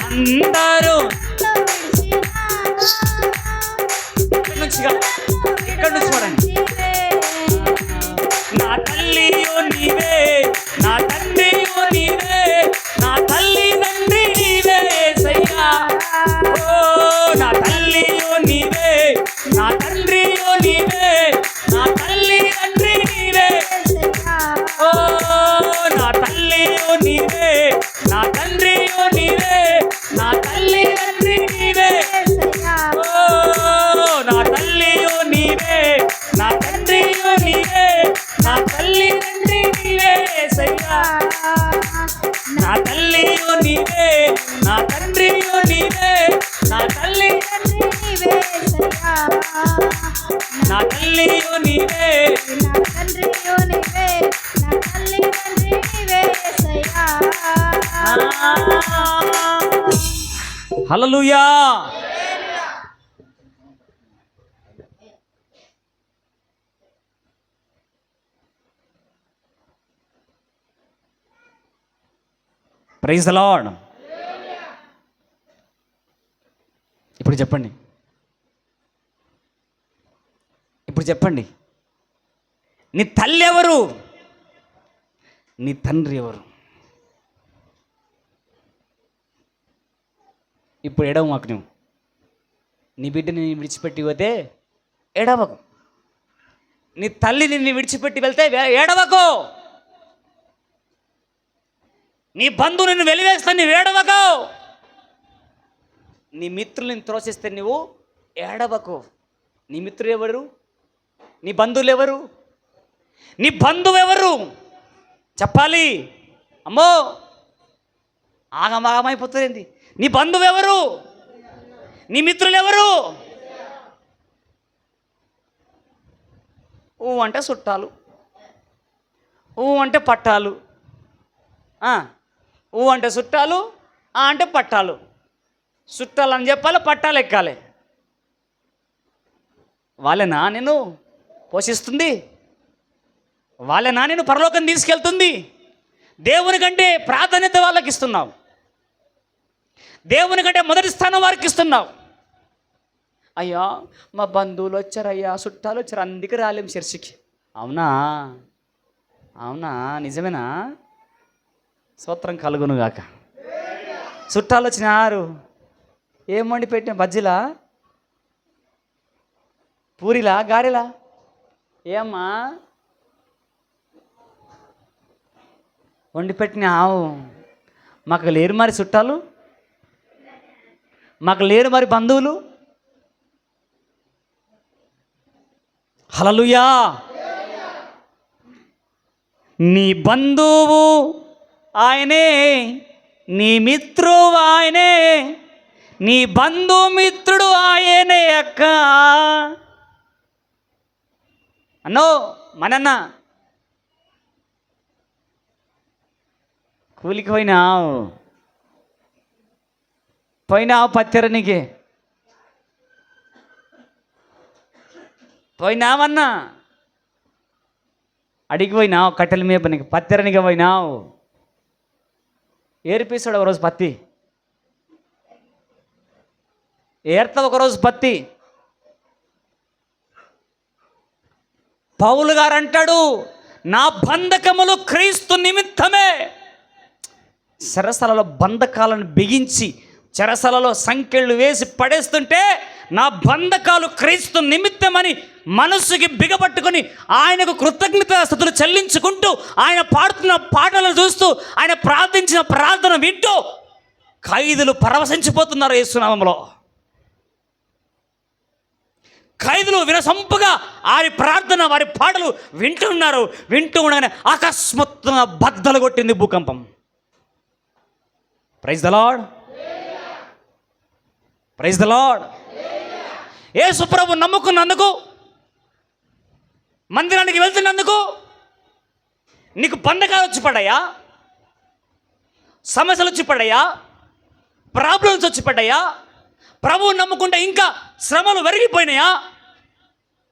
అందరూ ఇక్కడ నుంచి చూడండి. నా తల్లియో నీవే, నా తండ్రియో నీవే, నా తల్లి తండ్రి నీవే యేసయ్యా. ఓ నా తల్లియో నీవే, నా తండ్రియో నీవే, నా తల్లి తండ్రి నీవే. ఓ నా తల్లియో నీవే, నా తండ్రియో నీవే, నా తల్లి తండ్రి నీవే. ఓ నా తల్లియో నీవే, నా తండ్రియో నీవే, నా తల్లి తండ్రి నీవే యేసయ్యా. నా తల్లియో నీవే, నా తండ్రియో నీవే, నా తల్లి తండ్రి నీవే యేసయ్యా. నా తల్లియో నీవే, నా తండ్రియో నీవే, నా తల్లి తండ్రి నీవే Yesayya. Hallelujah. Praise the lord. ఇప్పుడు చెప్పండి, నీ తల్లి ఎవరు, నీ తండ్రి ఎవరు? ఇప్పుడు ఎడవమాకు. నువ్వు నీ బిడ్డని విడిచిపెట్టి పోతే ఎడవకు. నీ తల్లి నిన్ను విడిచిపెట్టి వెళ్తే ఏడవకు. నీ బంధువు నిన్ను వెలివేస్తే నువ్వు ఏడవకు. నీ మిత్రులను త్రోసిస్తే నువ్వు ఏడవకు. నీ మిత్రులు ఎవరు? నీ బంధువులు ఎవరు? నీ బంధువు ఎవరు చెప్పాలి. అమ్మో ఆగమాగమైపోతుంది. నీ బంధువు ఎవరు? నీ మిత్రులు ఎవరు? ఊ అంటే చుట్టాలు, ఊ అంటే పట్టాలు, ఊ అంటే చుట్టాలు, అంటే పట్టాలు. చుట్టాలు అని చెప్పాలి, పట్టాలు ఎక్కాలి. వాళ్ళేనా నేను పోషిస్తుంది? వాళ్ళేనా నేను పరలోకం తీసుకెళ్తుంది? దేవుని కంటే ప్రాధాన్యత వాళ్ళకి ఇస్తున్నావు, దేవుని కంటే మొదటి స్థానం వారికి ఇస్తున్నావు. అయ్యా మా బంధువులు వచ్చారయ్యా, చుట్టాలు వచ్చారు, అందుకే రాలేం చర్చికి. అవునా? అవునా? నిజమేనా? స్తోత్రం కలుగునుగాక. చుట్టాలు వచ్చినారు, ఏం వండి పెట్టిన? బజ్జీలా, పూరిలా, గారెలా? ఏమ్మా వండి పెట్టినావు? మాకు లేరు మరి చుట్టాలు, మాకు లేరు మరి బంధువులు. హల్లెలూయా. నీ బంధువు ఆయనే, నీ మిత్రువు ఆయనే, నీ బంధుమిత్రుడు ఆయనే అక్క. అన్నో మనన్న కూలికి పోయినావు పత్తెరనికి పోయినావన్నా, అడిగి పోయినావు కట్టెల మేపనికి, పత్తెరనికి పోయినావు. ఏరిపిస్తాడు ఒకరోజు పత్తి, ఏర్తావు ఒకరోజు పత్తి. పౌలు గారు అంటాడు, నా బంధకములు క్రీస్తు నిమిత్తమే. చెరసలలో బంధకాలను బిగించి చెరసలలో సంకెళ్ళు వేసి పడేస్తుంటే నా బంధకాలు క్రీస్తు నిమిత్తమని మనస్సుకి బిగపట్టుకొని ఆయనకు కృతజ్ఞతాస్తుతులు చెల్లించుకుంటూ ఆయన పాడుతున్న పాటలను చూస్తూ ఆయన ప్రార్థించిన ప్రార్థన వింటూ ఖైదులు పరవశించిపోతున్నారు యేసునామములో. ఖైదులు వినసొంపుగా వారి ప్రార్థన, వారి పాటలు వింటూ ఉండగానే అకస్మాత్తుగా బద్దలు కొట్టింది భూకంపం. Praise the lord, praise the lord. Yesu ప్రభు నమ్ముకున్నందుకు, మందిరానికి వెళ్తున్నందుకు నీకు బంధకాలు వచ్చి పడ్డాయా? సమస్యలు వచ్చి పడ్డాయా? ప్రాబ్లమ్స్ వచ్చి పడ్డాయా? ప్రభువు నమ్ముకుంటే ఇంకా శ్రమలు పెరిగిపోయినాయా?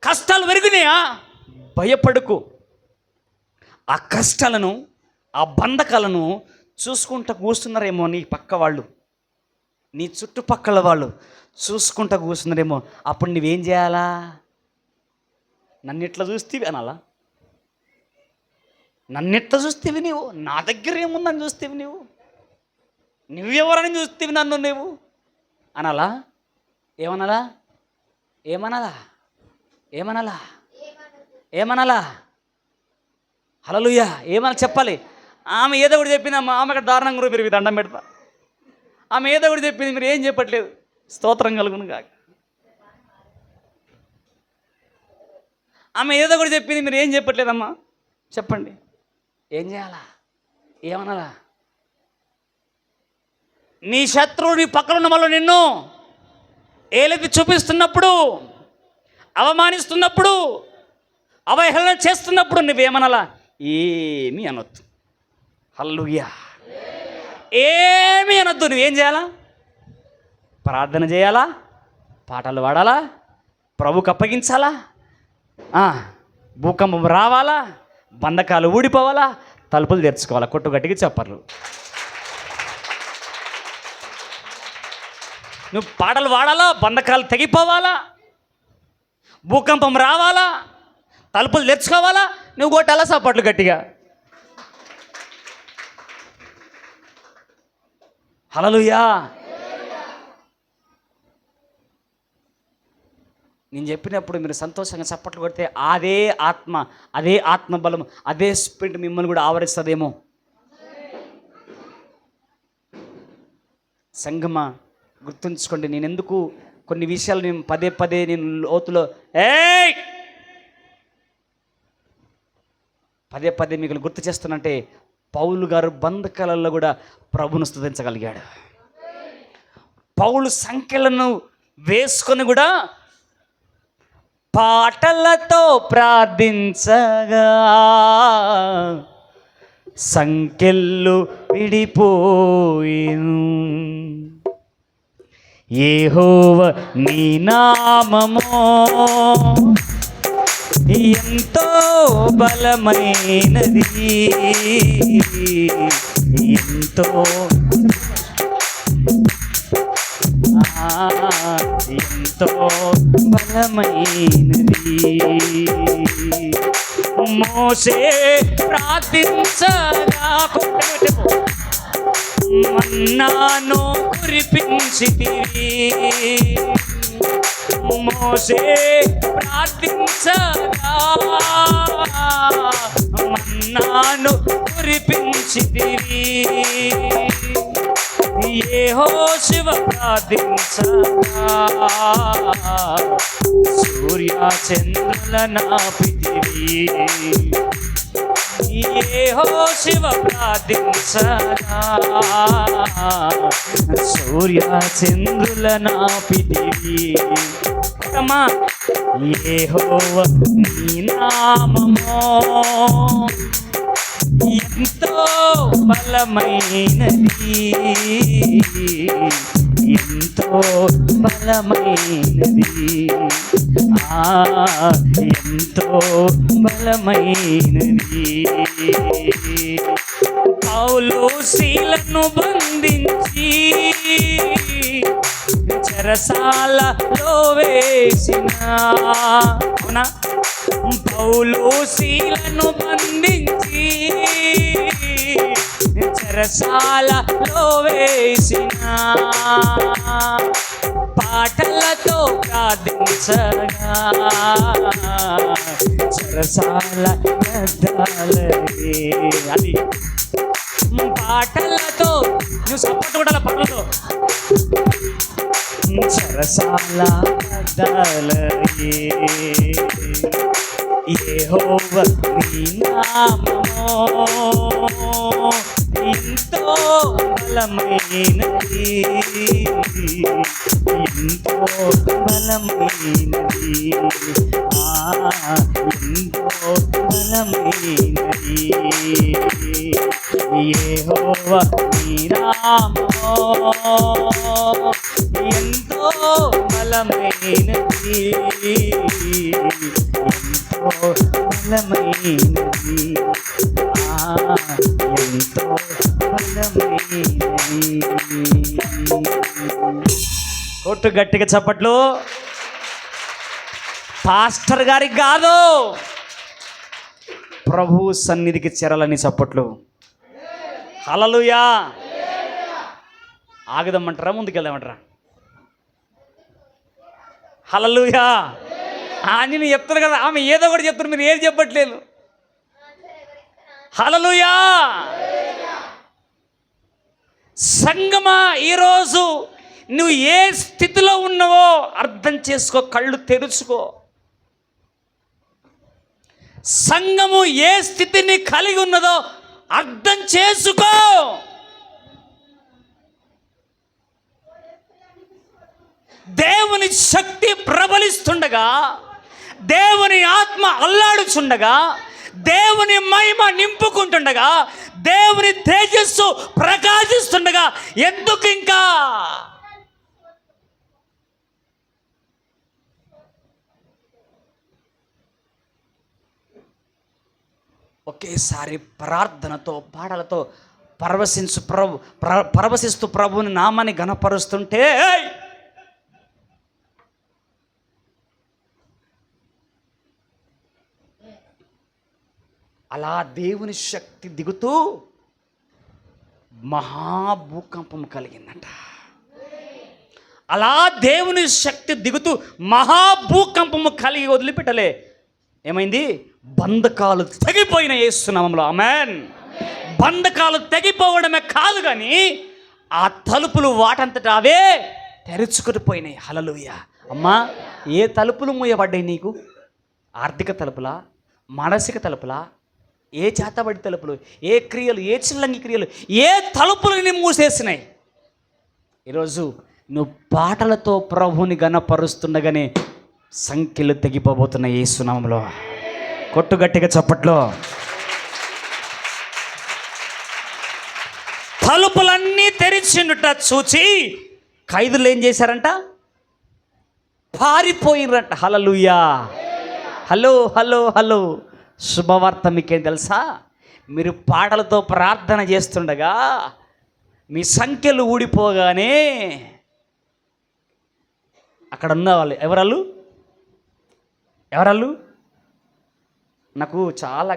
కష్టాలు పెరిగినాయా? భయపడకు. ఆ కష్టాలను, ఆ బంధకాలను చూసుకుంటూ కూర్చున్నారేమో నీ పక్క వాళ్ళు, నీ చుట్టుపక్కల వాళ్ళు చూసుకుంటూ కూర్చున్నారేమో. అప్పుడు నువ్వేం చేయాలా? నన్ను ఇట్లా చూస్తేవి అనాలా? నన్ను ఎట్లా చూస్తేవి నీవు? నా దగ్గర ఏముందని చూస్తేవి నీవు? నువ్వెవరని చూస్తేవి నన్ను నువ్వు అనాలా? ఏమనాలా? ఏమనాలా? ఏమనాలా? ఏమనాలా? హల్లెలూయా. ఏమని చెప్పాలి? ఆమె ఏదో ఒకటి చెప్పిందమ్మా, ఆమె అక్కడ దారుణంగా కూడా పెరిగి దండం పెడతా. ఆమె ఏదో ఒకటి చెప్పింది, మీరు ఏం చెప్పట్లేదు. స్తోత్రం కలుగును కాక. ఆమె ఏదో ఒకటి చెప్పింది, మీరు ఏం చెప్పట్లేదమ్మా, చెప్పండి. ఏం చేయాలా? ఏమనాలా? నీ శత్రువు నీ పక్కన ఉన్న వాళ్ళు నిన్ను ఏలెత్తి చూపిస్తున్నప్పుడు, అవమానిస్తున్నప్పుడు, అవహేళన చేస్తున్నప్పుడు నువ్వేమనాలా? ఏమీ అనొద్దు. హల్లెలూయా. ఏమీ అనొద్దు. నువ్వేం చేయాలా? ప్రార్థన చేయాలా? పాటలు పాడాలా? ప్రభుకి అప్పగించాలా? భూకంపం రావాలా? బంధకాలు ఊడిపోవాలా? తలుపులు తెరుచుకోవాలా? కొట్టు గట్టిగా చెప్పర్లు. నువ్వు పాటలు పాడాలా, బంధకాలు తెగిపోవాలా, భూకంపం రావాలా, తలుపులు తెరుచుకోవాలా, నువ్వు కొట్టాలా సపోర్ట్లు గట్టిగా. హల్లెలూయా. నేను చెప్పినప్పుడు మీరు సంతోషంగా చప్పట్లు కొడితే అదే ఆత్మ బలం, అదే స్పిరిట్ మిమ్మల్ని కూడా ఆవరిస్తుందేమో. సంగమా, గుర్తుంచుకోండి. నేను ఎందుకు కొన్ని విషయాలు నేను పదే నేను లోతులో పదే మీకు గుర్తు చేస్తున్నంటే, పౌలు గారు బంధకాలలో కూడా ప్రభును స్తుతించగలిగాడు. పౌలు సంఖ్యలను వేసుకొని కూడా పాటలతో ప్రార్థించగా సంఖ్యలు విడిపోయిను. యెహోవా నీ నామము ఎంతో బలమైనది, ఎంతో ఎంతో బలమైనది. మోసే ప్రార్థించగా మన్నాను కురిపించితివి. మోసే ప్రార్థించగా మన్నాను కురిపించితివి. యెహోషువ ప్రార్థించగా సూర్య చంద్రుల నాపితివి. యెహోషువ ప్రార్థించగా సూర్య చంద్రుల నాపితివి. యెహోవా నీ నామము ఎంతో బలమైనది, ఎంతో బలమైనది, ఎంతో బలమైనది. పౌలు శీలను బంధించి చెరసాలలో వేసిన, అవునా? పౌలు శీలను బంధించి చెరసాలలో వేసిన, పాటలతో ప్రార్థించగా చెరసాల గద్దాలే. అది పాటలతో నువ్వు సపోర్ట్ కూడా పాటలతో చెరసాల గద్దాలే. యెహోవా నీ నామము ఎంతో బలమైనది, ఎంతో బలమైనది, ఎంతో బలమైనది. యెహోవా నీ నామము ఎంతో బలమైనది, ఎంతో బలమైనది, ఎంతో బలమైనది. కొట్టు గట్టిగా చప్పట్లు. పాస్టర్ గారికి కాదు, ప్రభు సన్నిధికి చేరాలని చప్పట్లు. హల్లెలూయా. ఆగదమ్మంటారా, ముందుకెళ్దామంటారా? హల్లెలూయా. నేను చెప్తాను కదా, ఆమె ఏదో ఒకటి చెప్తాను, మీరు ఏది చెప్పట్లేదు. హల్లెలూయా. సంగమా, ఈరోజు నువ్వు ఏ స్థితిలో ఉన్నావో అర్థం చేసుకో, కళ్ళు తెరుచుకో. సంఘము ఏ స్థితిని కలిగి ఉన్నదో అర్థం చేసుకో. దేవుని శక్తి ప్రబలిస్తుండగా, దేవుని ఆత్మ అల్లాడుచుండగా, దేవుని మహిమ నింపుకుంటుండగా, దేవుని తేజస్సు ప్రకాశిస్తుండగా ఎందుకు ఇంకా ఒకేసారి ప్రార్థనతో పాటలతో పరవశిస్తూ ప్రభుని నామాన్ని ఘనపరుస్తుంటే అలా దేవుని శక్తి దిగుతూ మహాభూకంపం కలిగిందంట. అలా దేవుని శక్తి దిగుతూ మహాభూకంపము కలిగి వదిలిపెట్టలే. ఏమైంది? బంధకాలు తెగిపోయిన యేసు నామములో ఆమేన్. బంధకాలు తెగిపోవడమే కాదు కానీ ఆ తలుపులు వాటంతట అవే తెరుచుకుని పోయినాయి. హల్లెలూయా. అమ్మా, ఏ తలుపులు మూయబడ్డాయి నీకు? ఆర్థిక తలుపులా, మానసిక తలుపులా, ఏ చేతబడి తలుపులు, ఏ క్రియలు, ఏ చిల్లంగి క్రియలు, ఏ తలుపులు మూసేసినాయి? ఈరోజు నువ్వు పాటలతో ప్రభువుని గణపరుస్తుండగానే సంఖ్యలు తెగిపోబోతున్నాయి యేసు నామములో. కొట్టు గట్టిగా చప్పట్లో. తలుపులన్నీ తెరిచినట్ట చూచి ఖైదులు ఏం చేశారంట? పారిపోయినరంట. హల్లెలూయా. హలో హలో హలో, శుభవార్త మీకేం తెలుసా? మీరు పాటలతో ప్రార్థన చేస్తుండగా మీ సంఖ్యలు ఊడిపోగానే అక్కడ ఉన్న వాళ్ళు ఎవరాళ్ళు నాకు చాలా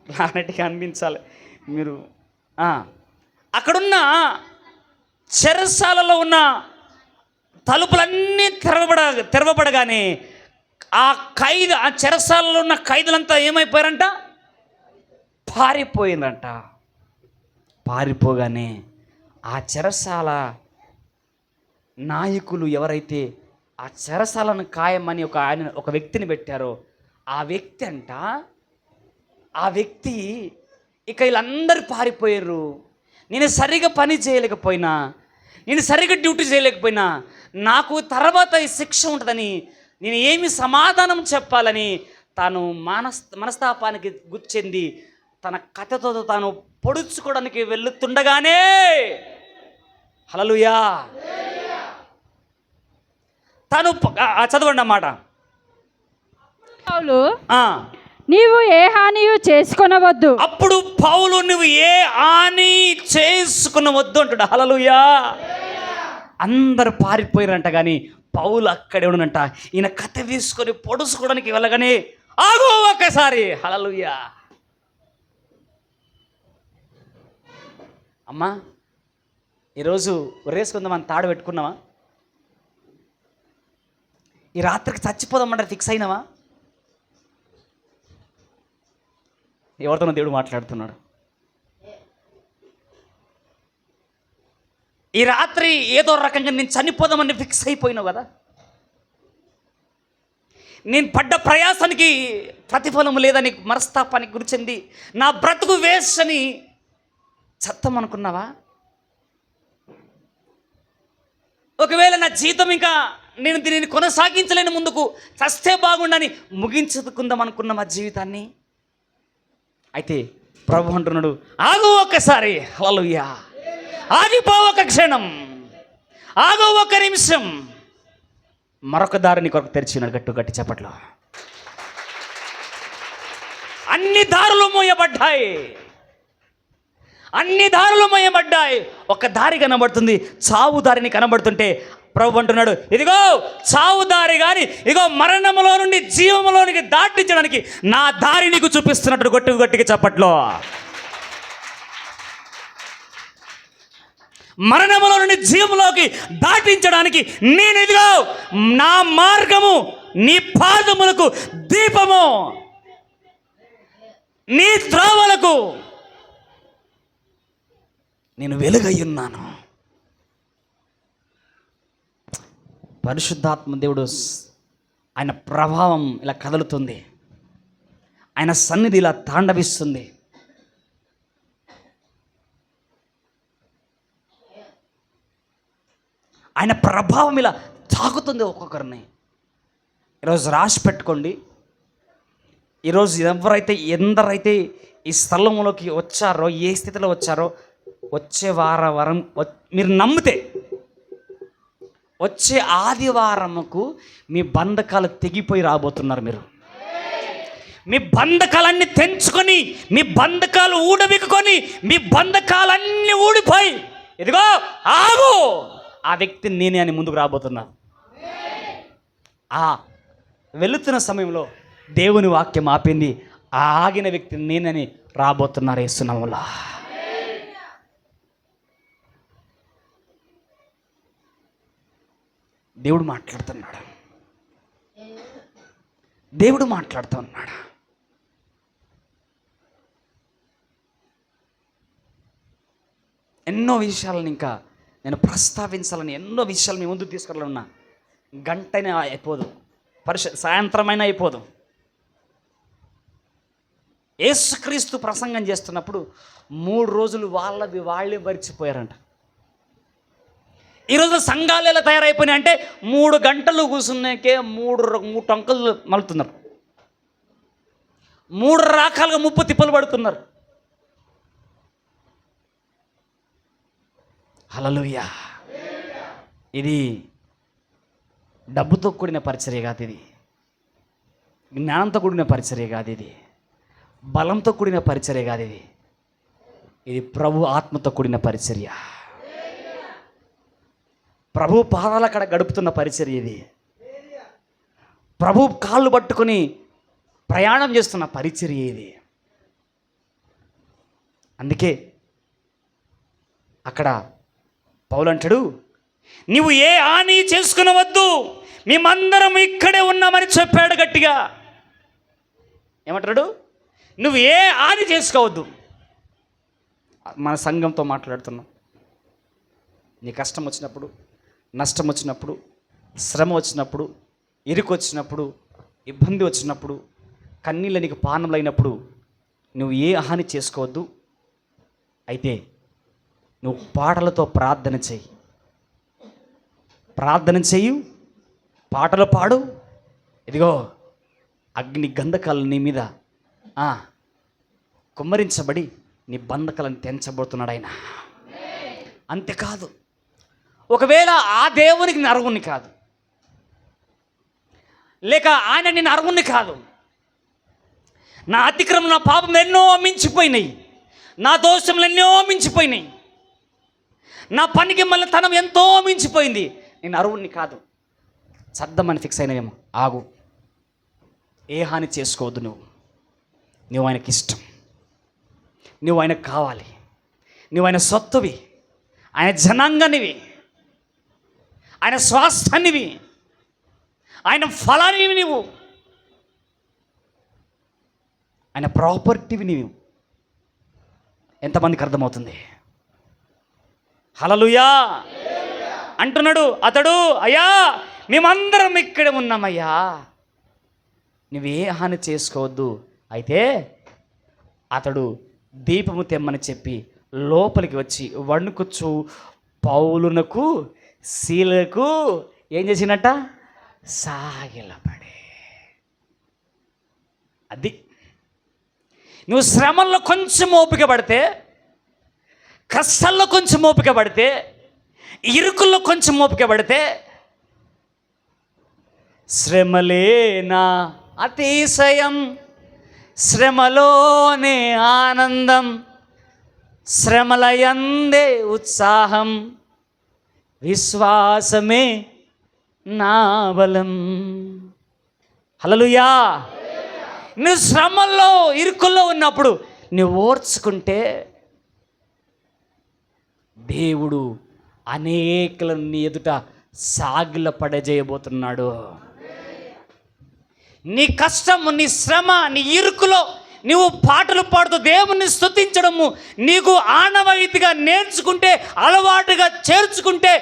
క్లారిటీగా అనిపించాలి. మీరు అక్కడున్న చెరసాలలో ఉన్న తలుపులన్నీ తెరవబడగానే ఆ చెరసాలలో ఉన్న ఖైదులంతా ఏమైపోయారంట? పారిపోయిందంట. పారిపోగానే ఆ చెరసాల నాయకులు ఎవరైతే ఆ చెరసాలను ఖాయమని ఒక వ్యక్తిని పెట్టారో ఆ వ్యక్తి ఇక వీళ్ళందరూ పారిపోయారు. నేను సరిగా పని చేయలేకపోయినా, నేను సరిగా డ్యూటీ చేయలేకపోయినా నాకు తర్వాత ఈ శిక్ష ఉంటుందని, నేను ఏమి సమాధానం చెప్పాలని తాను మనస్తాపానికి గుర్చెంది తన కథతో తాను పొడుచుకోవడానికి వెళ్తుండగానే, హల్లెలూయా, తను చదవండి అన్నమాట. పౌలు, నీవు ఏ హానియు చేసుకొనవద్దు. అప్పుడు పౌలు, నువ్వు ఏ హాని చేసుకునవద్దు అంటాడు. హల్లెలూయా. అందరు పారిపోయారంట కానీ పౌలు అక్కడే ఉండనంట. ఈయన కథ తీసుకొని పొడుచుకోవడానికి వెళ్ళగానే ఆగు ఒక్కసారి. హల్లెలూయా. అమ్మా, ఈరోజు రేసుకుందామని తాడు పెట్టుకున్నావా? ఈ రాత్రికి చచ్చిపోదామంటే ఫిక్స్ అయినావా? ఎవరితోనో దేవుడు మాట్లాడుతున్నాడు. ఈ రాత్రి ఏదో రకంగా నేను చనిపోదామని ఫిక్స్ అయిపోయినావు కదా. నేను పడ్డ ప్రయాసానికి ప్రతిఫలం లేదని మనస్తాపానికి గురిచింది, నా బ్రతుకు వేస్ట్ అని చత్తం అనుకున్నావా? ఒకవేళ నా జీవితం ఇంకా నేను దీనిని కొనసాగించలేని, ముందుకు చస్తే బాగుండని ముగించుకుందాం అనుకున్న మా జీవితాన్ని. అయితే ప్రభు అంటున్నాడు, ఆగు ఒక్కసారి. హల్లెలూయా. ఆగిపో ఒక క్షణం, ఆగు ఒక నిమిషం. మరొక దారిని కొరకు తెరిచినాడు. గట్టి చెప్పట్లో. అన్ని దారులు మూయబడ్డాయి, ఒక దారి కనబడుతుంది, చావు దారిని కనబడుతుంటే ప్రభు అంటున్నాడు, ఇదిగో చావు దారి కానీ ఇదిగో మరణములో నుండి జీవములోనికి దాటించడానికి నా దారి నీకు చూపిస్తున్నట్టు గట్టిగా చప్పట్లో. మరణములో నుండి జీవంలోకి దాటించడానికి నేను ఇదిగో నా మార్గము, నీ పాదములకు దీపము, నీ త్రోవలకు నేను వెలుగయ్యున్నాను. పరిశుద్ధాత్మ దేవుడు ఆయన ప్రభావం ఇలా కదులుతుంది, ఆయన సన్నిధి ఇలా తాండవిస్తుంది. ఆయన ప్రభావం ఇలా తాకుతుంది ఒక్కొక్కరిని. ఈరోజు రాసి పెట్టుకోండి. ఈరోజు ఎందరైతే ఈ స్థలంలోకి వచ్చారో, ఏ స్థితిలో వచ్చారో, వచ్చే వారం మీరు నమ్మితే వచ్చే ఆదివారముకు మీ బంధకాలు తెగిపోయి రాబోతున్నారు. మీ బంధకాలన్నీ తెంచుకొని, మీ బంధకాలు ఊడబిక్కుకొని, మీ బంధకాలన్నీ ఊడిపోయి ఇదిగో ఆగు, ఆ వ్యక్తి నేనే అని ముందుకు రాబోతున్నా. ఆ వెళుతున్న సమయంలో దేవుని వాక్యం ఆపింది, ఆ ఆగిన వ్యక్తి నేనని రాబోతున్నారు యేసు నామములో. దేవుడు మాట్లాడుతున్నాడు. దేవుడు మాట్లాడుతూ ఉన్నాడు. ఎన్నో విషయాలను ఇంకా నేను ప్రస్తావించాలని, ఎన్నో విషయాలు మీ ముందుకు తీసుకెళ్ళాలన్నా గంటనే అయిపోదు, సాయంత్రమైనా అయిపోదు. యేసుక్రీస్తు ప్రసంగం చేస్తున్నప్పుడు 3 రోజులు వాళ్ళే మరిచిపోయారంట. ఈరోజు సంఘాలు ఎలా తయారైపోయినాయి అంటే 3 గంటలు కూర్చున్నాకే 3 టంకలు మలుతున్నారు, 3 రకాలుగా 30 తిప్పలు పడుతున్నారు. హల్లెలూయా. ఇది డబ్బుతో కూడిన పరిచర్య కాదు, ఇది జ్ఞానంతో కూడిన పరిచర్య కాదు, ఇది బలంతో కూడిన పరిచర్య కాదు, ఇది ప్రభు ఆత్మతో కూడిన పరిచర్య. ప్రభు పాదాల కాడ గడుపుతున్న పరిచర్య ఇది. ప్రభు కాళ్ళు పట్టుకొని ప్రయాణం చేస్తున్న పరిచర్య ఇది. అందుకే అక్కడ పౌలు అంటాడు, నీవు ఏ హాని చేసుకునవద్దు, మేమందరం ఇక్కడే ఉన్నామని చెప్పాడు గట్టిగా. ఏమంటాడు? నువ్వు ఏ హాని చేసుకోవద్దు. మన సంఘంతో మాట్లాడుతున్నాం. నీ కష్టం వచ్చినప్పుడు, నష్టం వచ్చినప్పుడు, శ్రమ వచ్చినప్పుడు, ఇరుకు వచ్చినప్పుడు, ఇబ్బంది వచ్చినప్పుడు, కన్నీళ్ళ నీకు పానములైనప్పుడు నువ్వు ఏ హాని చేసుకోవద్దు. అయితే నువ్వు పాటలతో ప్రార్థన చెయ్యి, ప్రార్థన చెయ్యు, పాటలు పాడు. ఇదిగో అగ్ని గంధకాలు నీ మీద కుమ్మరించబడి నీ బంధకాలను తెంచబోతున్నాడు ఆయన. అంతేకాదు, ఒకవేళ ఆ దేవునికి నేను అర్హుణ్ణి కాదు, లేక ఆయన నేను అర్హుణ్ణి కాదు, నా అతిక్రమం నా పాపం ఎన్నో మించిపోయినాయి, నా దోషములు ఎన్నో మించిపోయినాయి, నా పనికి మళ్ళీ తనం ఎంతో మించిపోయింది, నేను అర్హుణ్ణి కాదు, చద్దామని ఫిక్స్ అయినాయేమో. ఆగు, ఏ హాని చేసుకోవద్దు. నువ్వు ఆయనకి ఇష్టం, నువ్వు ఆయనకు కావాలి, నువ్వు ఆయన సొత్తువి, ఆయన జనాంగానివి, ఆయన స్వాస్థానివి, ఆయన ఫలానివి, నువ్వు ఆయన ప్రాపర్టీవి. నీవు ఎంతమందికి అర్థమవుతుంది? హల్లెలూయా అంటున్నాడు అతడు. అయ్యా మేమందరం ఇక్కడే ఉన్నామయ్యా, నువ్వే హాని చేసుకోవద్దు. అయితే అతడు దీపము తెమ్మని చెప్పి లోపలికి వచ్చి వణుకుచు పౌలునకు శీలకు ఏం చేసినట్ట? సాగిలపడే. అది నువ్వు శ్రమల్లో కొంచెం ఓపిక పడితే, కష్టాల్లో కొంచెం ఓపిక పడితే, ఇరుకుల్లో కొంచెం ఓపిక పడితే, శ్రమలేనా అతిశయం, శ్రమలోనే ఆనందం, శ్రమలయందే ఉత్సాహం, విశ్వాసమే నా బలం. హల్లెలూయా. నువ్వు శ్రమల్లో ఇరుకుల్లో ఉన్నప్పుడు నువ్వు ఓర్చుకుంటే దేవుడు అనేకులను నీ ఎదుట సాగిల పడజేయబోతున్నాడు. నీ కష్టము, నీ శ్రమ, నీ ఇరుకులో నువ్వు పాటలు పాడుతూ దేవుణ్ణి స్తుతించడము నీకు ఆనవాయితీగా నేర్చుకుంటే, అలవాటుగా చేర్చుకుంటే,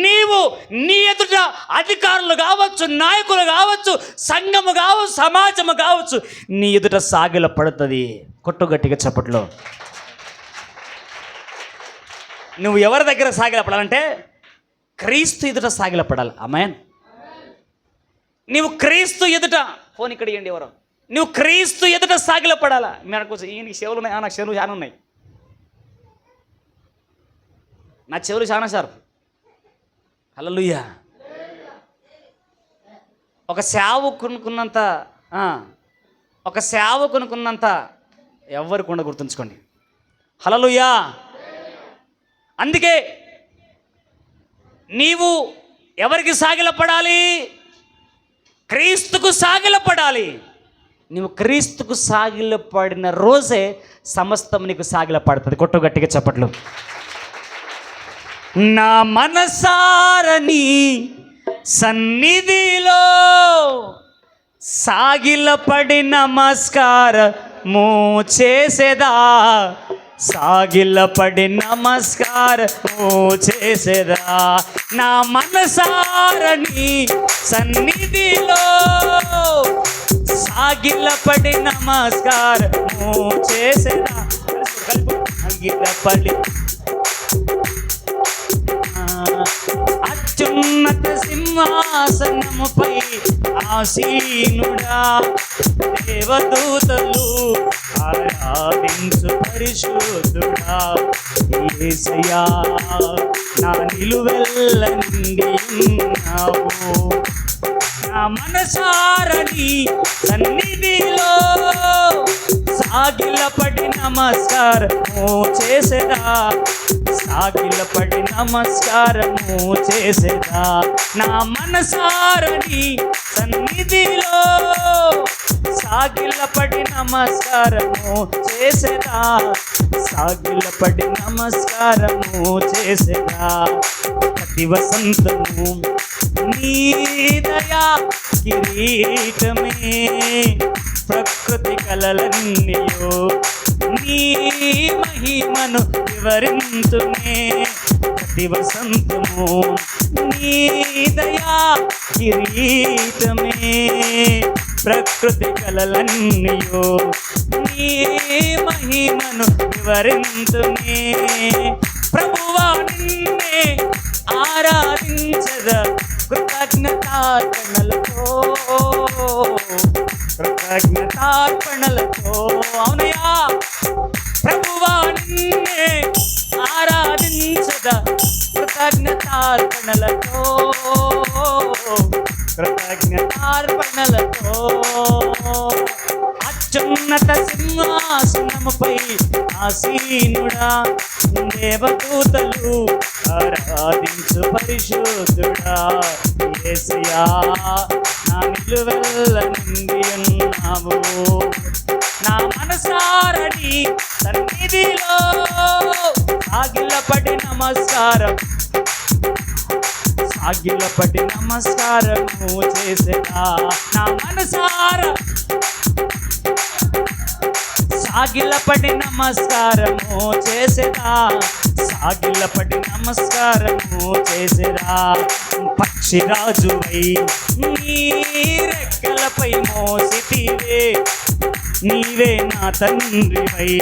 నీవు నీ ఎదుట అధికారులు కావచ్చు, నాయకులు కావచ్చు, సంఘము కావచ్చు, సమాజము కావచ్చు, నీ ఎదుట సాగిల పడుతుంది. కొట్టుగట్టిగా చప్పట్లో. నువ్వు ఎవరి దగ్గర సాగిల పడాలంటే క్రీస్తు ఎదుట సాగిల పడాలి. ఆమేన్. నువ్వు క్రీస్తు ఎదుట, ఫోన్ ఇక్కడ ఇవ్వండి ఎవరో, నువ్వు క్రీస్తు ఎదుట సాగిల పడాలా. నాకు ఈయనకి చెవులు ఉన్నాయి, నాకు చెవులు చాలా ఉన్నాయి, నా చెవులు చాలా సార్. హల్లెలూయా. ఒక సేవకునుకున్నంత ఎవరికి ఉండ, గుర్తుంచుకోండి. హల్లెలూయా. అందుకే నీవు ఎవరికి సాగిల పడాలి? క్రీస్తుకు సాగిల పడాలి. నువ్వు క్రీస్తుకు సాగిలపడిన రోజే సమస్తం నీకు సాగిలపడుతుంది. కొట్టు గట్టిగా చప్పట్లు. నా మనసారని సన్నిధిలో సాగిలపడి నమస్కారము చేసేదా, సాగిలపడి నమస్కారము చేసేదా. నా మనసారని సన్నిధిలో సాగిలపడి నమస్కారము చేసేదా. సాగిలపడి అత్యున్నత సింహాసనముపై ఆసీనుడా, దేవదూతలు ఆరాధించు పరిశుద్ధుడా. యేసయ్యా నా నిలువెల్ల నిండి ఉన్నావు. నా మనసారని సన్నిధిలో సాగిలపడి నమస్కారము చేసేదా, సాగిలపడి నమస్కారము చేసేదా. నా మనసారని సన్నిధిలో సాగిలపడి నమస్కారము చేసేదా, సాగిలపడి నమస్కారము చేసేదా. ప్రతి వసంతము నీ దయా కిరీటమే, ప్రకృతి కలలన్నీయో నీ మహిమను వివరింతునే. ప్రతి వసంతము నీ దయా కిరీటమే, ప్రకృతి కలలన్నీయో నీ మహిమను వివరింతునే. ప్రభువా నిన్నే ఆరాధించద కృతజ్ఞతార్పణలతో, కృతజ్ఞతార్పణలతో. అవునయ్యా ప్రభువా నిన్నే ఆరాధించద కృతజ్ఞతార్పణలతో, కృతజ్ఞతార్పణలతో. అత్యున్నత సింహాసనముపై ఆసీనుడా, దేవదూతలు ఆరాధించు పరిశుద్ధుడా. యేసయ్యా నా నిలువెల్ల నిండి ఉన్నావు. నా మనసారని సన్నిధిలో సాగిలపడి నమస్కారం, సాగిలపడి నమస్కారము చేసేదా. నా మనసార సాగిలపడి నమస్కారము చేసేదా, సాగిలపడి నమస్కారము చేసేదా. పక్షిరాజువై నీ రెక్కలపై మోసితివే, నీవే నా తండ్రివై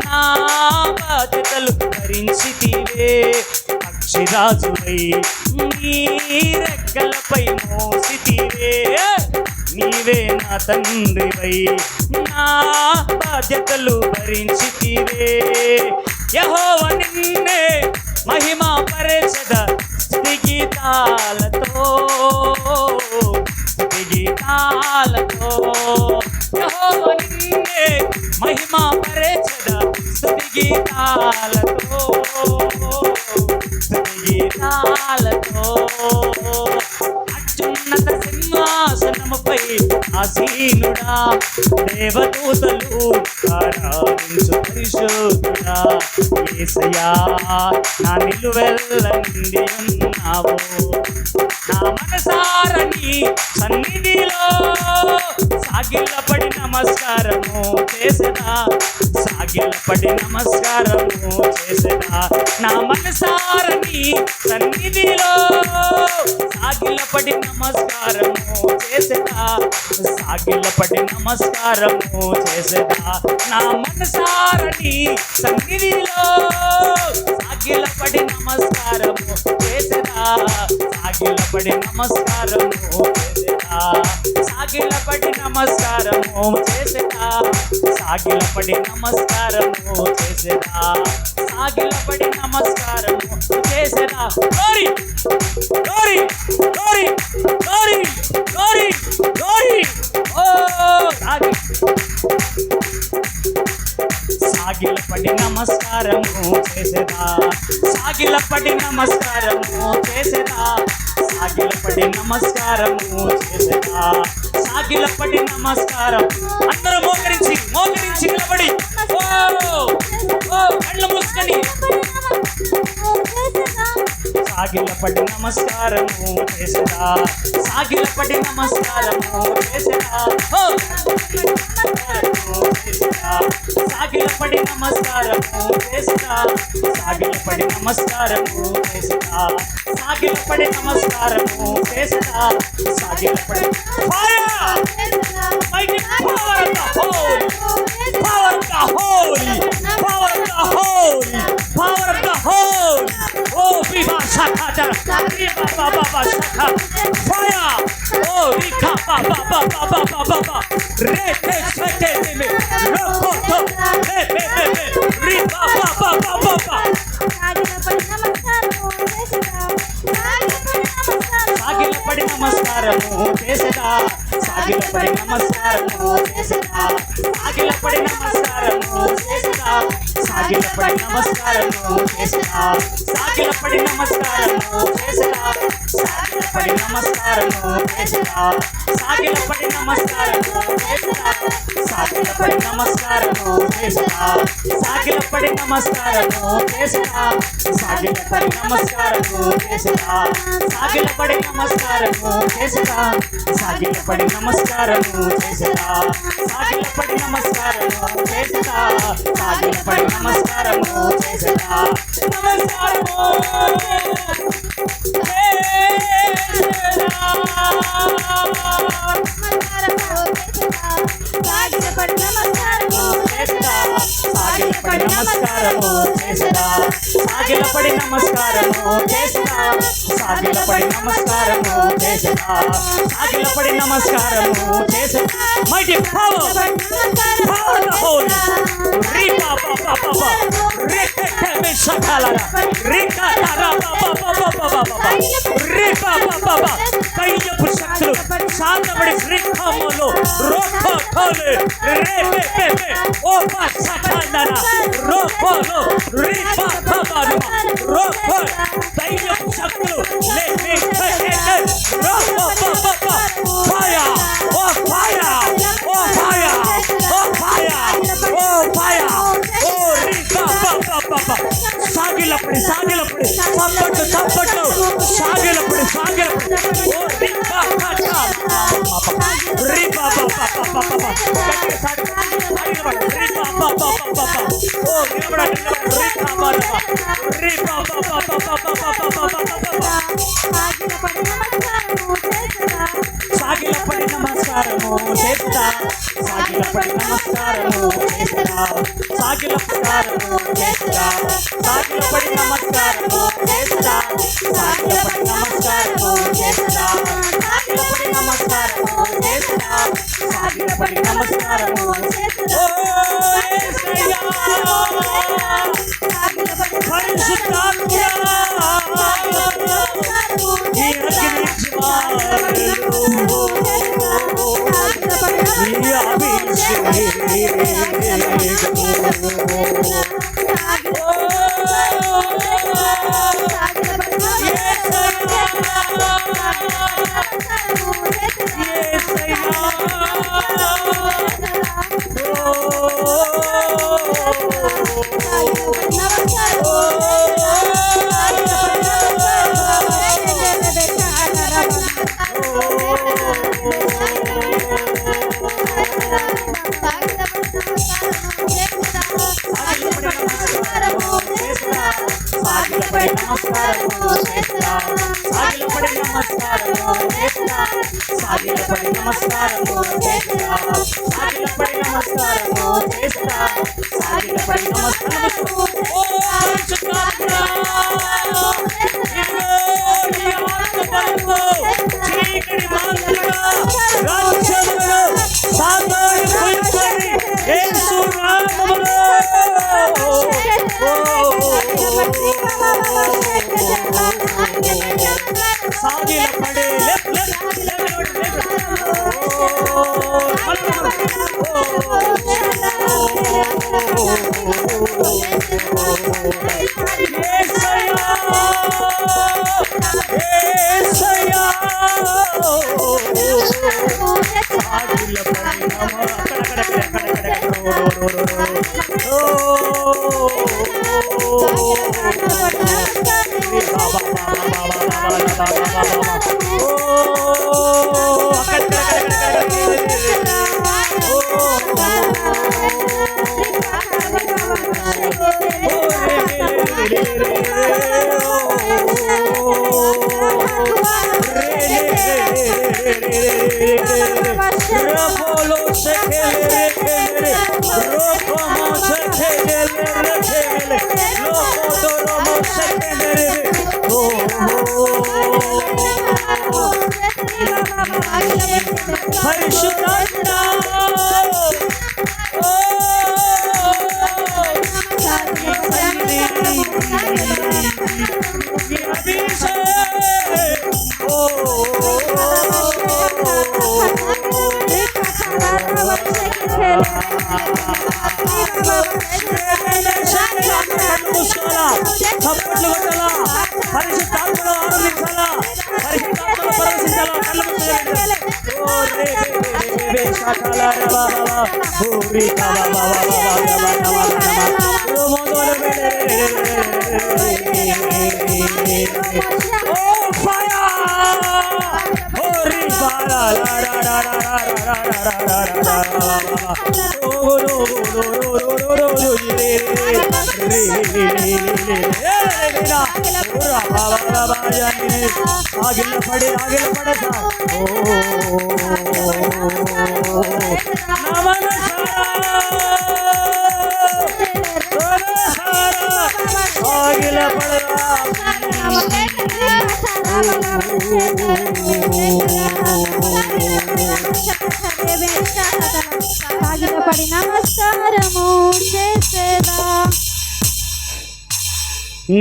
నా బాధ్యతలు భరించితివే. పక్షిరాజువై నీ రెక్కలపై మోసితివే, నీవే నా తండ్రివై నా బాధ్యతలు భరించితివే. యెహోవా నిన్నే మహిమా పరచెద స్తుతి గీతాలతో, స్తుతి గీతాలతో. యెహోవా నిన్నే మహిమా పరచెద స్తుతి గీతాలతో, స్తుతి గీతాలతో. అత్యున్నత సింహాసనముపై ఆసీనుడా, దేవదూతలు ఆరాధించు పరిశుద్ధుడా. యేసయ్యా నా నిలువెల్ల నిండి ఉన్నావు. నా మనసారని సన్నిధిలో సాగిలపడి నమస్కారము చేసేదా, సాగిలపడి నమస్కారము చేసేదా. నా మనసారని సన్నిధిలో సాగిలపడి నమస్కారము చేసేదా, సాగిలపడి నమస్కారము చేసేదా. నా మనసారని సన్నిధిలో సాగిలపడి నమస్కారము చేసేదా, సాగిలపడి నమస్కారము చేసేదా, సాగిలపడి నమస్కారము చేసేదా, సాగిలపడి నమస్కారము చేసేదా, సాగిలపడి నమస్కారము చేసేదా. గోరి గోరి గోరి గోరి గోరి గోరి. ఓ సాగి సాగిలపడి నమస్కారము చేసేదా, సాగిలపడి నమస్కారము చేసేదా, సాగిలపడి నమస్కారము చేసేదా. సాగిలపడి నమస్కారం. అందరూ మోకరించి నిలబడి ఓ ఓ కళ్ళు మూసుకొని సాగిలపడి నమస్కారము చేసదా, సాగిలపడి నమస్కారము చేసదా, సాగిలపడి నమస్కారము చేసదా, సాగిలపడి నమస్కారము చేసదా, సాగిలపడి నమస్కారము చేసదా, సాగిలపడి fire mighty power of the holy, power of the holy, power of the holy, power of the holy. Oh viva shakata, viva baba shaka fire. Oh vika baba re te svete me rokoto me riba baba సాగిలపడి నమస్కారము చేసదా, సాగిలపడి నమస్కారము చేసదా, సాగిలపడి నమస్కారము చేసదా, సాగిలపడి నమస్కారము చేసదా, సాగిలపడి నమస్కారము చేసదా, సాగిలపడి నమస్కారము చేసదా, సాగిలపడి నమస్కారము చేసదా, సాగిలపడి నమస్కారము చేసదా, సాగిలపడి నమస్కారము చేసదా, సాగిలపడి నమస్కారము చేసదా, సాగిలపడి నమస్కారము చేసదా, సాగిలపడి నమస్కారము చేసదా, సాగిలపడి నమస్కారము చేసదా, సాగిలపడి నమస్కారము చేసదా, నమస్కారము సాగిలపడి నమస్కారము చేసదా, సాగిలపడి నమస్కారము చేసదా, సాగిలపడి నమస్కారము చేసదా, సాగిలపడి నమస్కారము చేసదా. Mighty power of the holy, rika baba rika me shakala rika tara baba rika baba కయ్యపు శక్తులు శాంతపడి శ్రీకాములు రోకో కోలు రే ఓ పసకందన రోకోలు రిపా బాబాను రోకో కయ్యపు శక్తులు లే రోకో బాబా ఫైర్ ఓ ఫైర్ ఓ ఫైర్ ఓ ఫైర్ ఓ ఫైర్ ఓ రిపా బాబా సాగిలపడి చప్పట్లు సాగిలపడి ఓ రిపా కటా రిపా బాబా ఓ నిలబడండి రిపా సాగిలపడి నమస్కారము చేస్తా, సాగిలపడి నమస్కారము చేస్తా, సాగిలపడి చేస్తా, సాగిలపడి నమస్కారము చేస్తా, సాగిలపడి నమస్కారము చేస్తా, సాగిలపడి నమస్కారము చేస్తా, సాగిలపడి నమస్కారము ఓ యేసయ్యా పరిశుద్ధాత్మ ఈ అగ్ని జ్వాలలు ఈ సాగిలపడి నమస్కారము చేస్తా, సాగిలపడి నమస్కారము చేస్తా, సాగిలపడి నమస్కారము చేస్తా, సాగిలపడి నమస్కారము చేస్తా, సాగిలపడి నమస్కారము ఓ పరిశుద్ధాత్మ ఈ ఆత్మబలము చీకటి మార్గముగా రాజ్యమును సాతాను కొలుకొని యేసు నామములో సాగిలపడి యేసయ్యా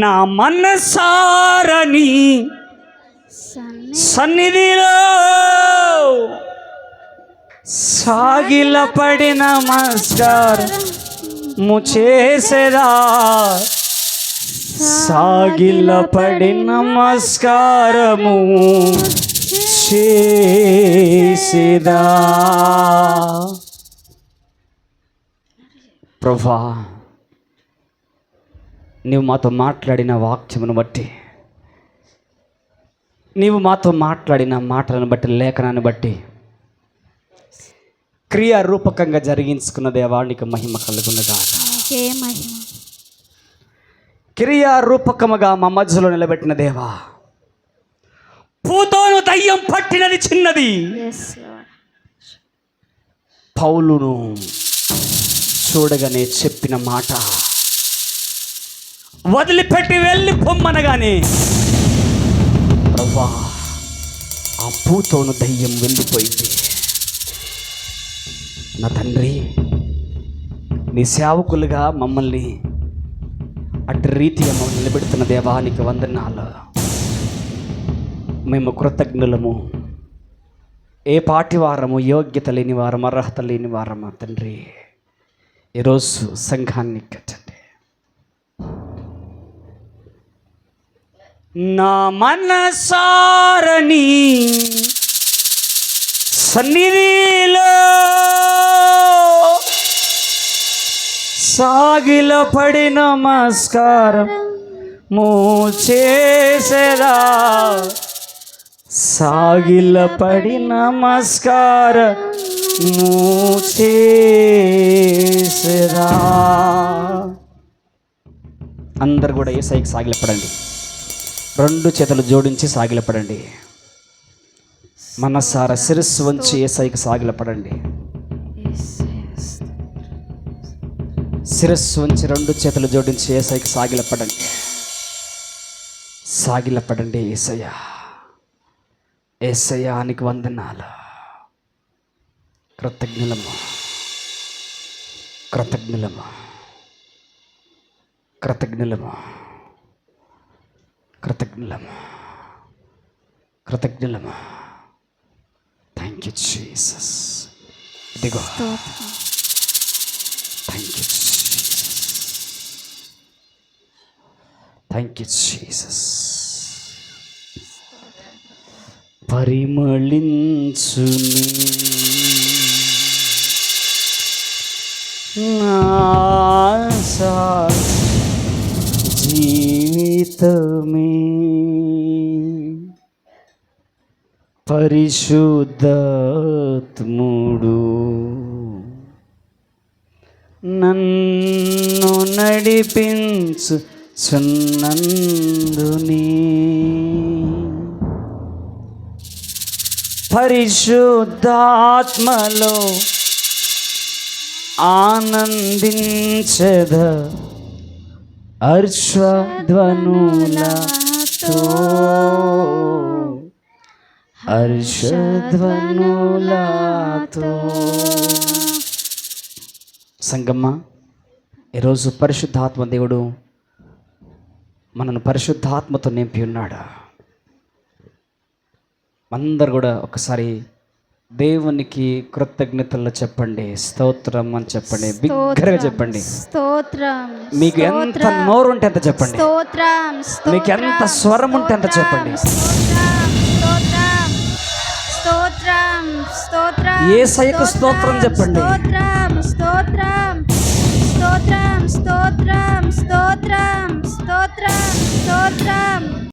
నా మనసారని సన్నిధిలో సాగిలపడి నమస్కారము చేసేదా, సాగిలపడి నమస్కారము చేసేదా. ప్రభువా, నీవు మాతో మాట్లాడిన వాక్యమును బట్టి, నీవు మాతో మాట్లాడిన మాటలను బట్టి, లేఖనాన్ని బట్టి క్రియారూపకంగా జరిగించుకున్న దేవానికి మహిమ కలుగునుగా. క్రియారూపకముగా మా మధ్యలో నిలబెట్టిన దేవా, పూతోను దయ్యం పట్టినది చిన్నది, పౌలును చూడగానే చెప్పిన మాట వదిలిపెట్టి వెళ్ళి పొమ్మనగానే ప్రభువా, ఆ పూతోను దయ్యం వెళ్ళిపోయింది. నా తండ్రి, నీ సేవకులుగా మమ్మల్ని అటు రీతిగా మమ్మల్ని నిలబెడుతున్న దేవానికి వందనాలు. మేము కృతజ్ఞులము. ఏ పాటి వారము, యోగ్యత లేని వారం, అర్హత లేని వారమా తండ్రి. ఈరోజు సంఘాన్ని కట్టండి. నా మనసారని సన్నిధిలో సాగిలపడి నమస్కారము చేసేదా, సాగిలపడి నమస్కారము చేసేదా. అందరు కూడా యేసయ్యకి సాగిలపడండి. రెండు చేతులు జోడించి సాగిలపడండి. మనసార శిరస్సు వంచి యేసయ్యకి సాగిలపడండి. శిరస్సు వంచి రెండు చేతులు జోడించి యేసయ్యకి సాగిలపడండి. సాగిలపడండి. యేసయ్య, యేసయ్యానికి వందనాలు. కృతజ్ఞులము, కృతజ్ఞులము, కృతజ్ఞులము, కృతజ్ఞులము, కృతజ్ఞులము. Thank you Jesus. ఇదిగో thank you Jesus, thank you Jesus. పరిమళించుని నా ఆశ జీవితమే పరిశుద్ధాత్ముడు నన్ను నడిపించు చున్నందుని పరిశుద్ధాత్మలో ఆనందించద హర్షధ్వనులతో హర్షధ్వనులతో. సంగమ్మ, ఈరోజు పరిశుద్ధాత్మ దేవుడు మనను పరిశుద్ధాత్మతో నింపి ఉన్నాడు. అందరు కూడా ఒకసారి దేవునికి కృతజ్ఞతలు చెప్పండి, స్తోత్రం అని చెప్పండి, బిగ్గరగా చెప్పండి. స్తోత్రం. మీకు ఎంత నోరు ఉంటే అంత చెప్పండి, స్తోత్రం. మీకు ఎంత స్వరం ఉంటే అంత చెప్పండి. స్తోత్రం. స్తోత్రం. యేసయ్యకు స్తోత్రం చెప్పండి. స్తోత్రం. స్తోత్రం. స్తోత్రం. స్తోత్రం. స్తోత్రం. స్తోత్రం. స్తోత్రం.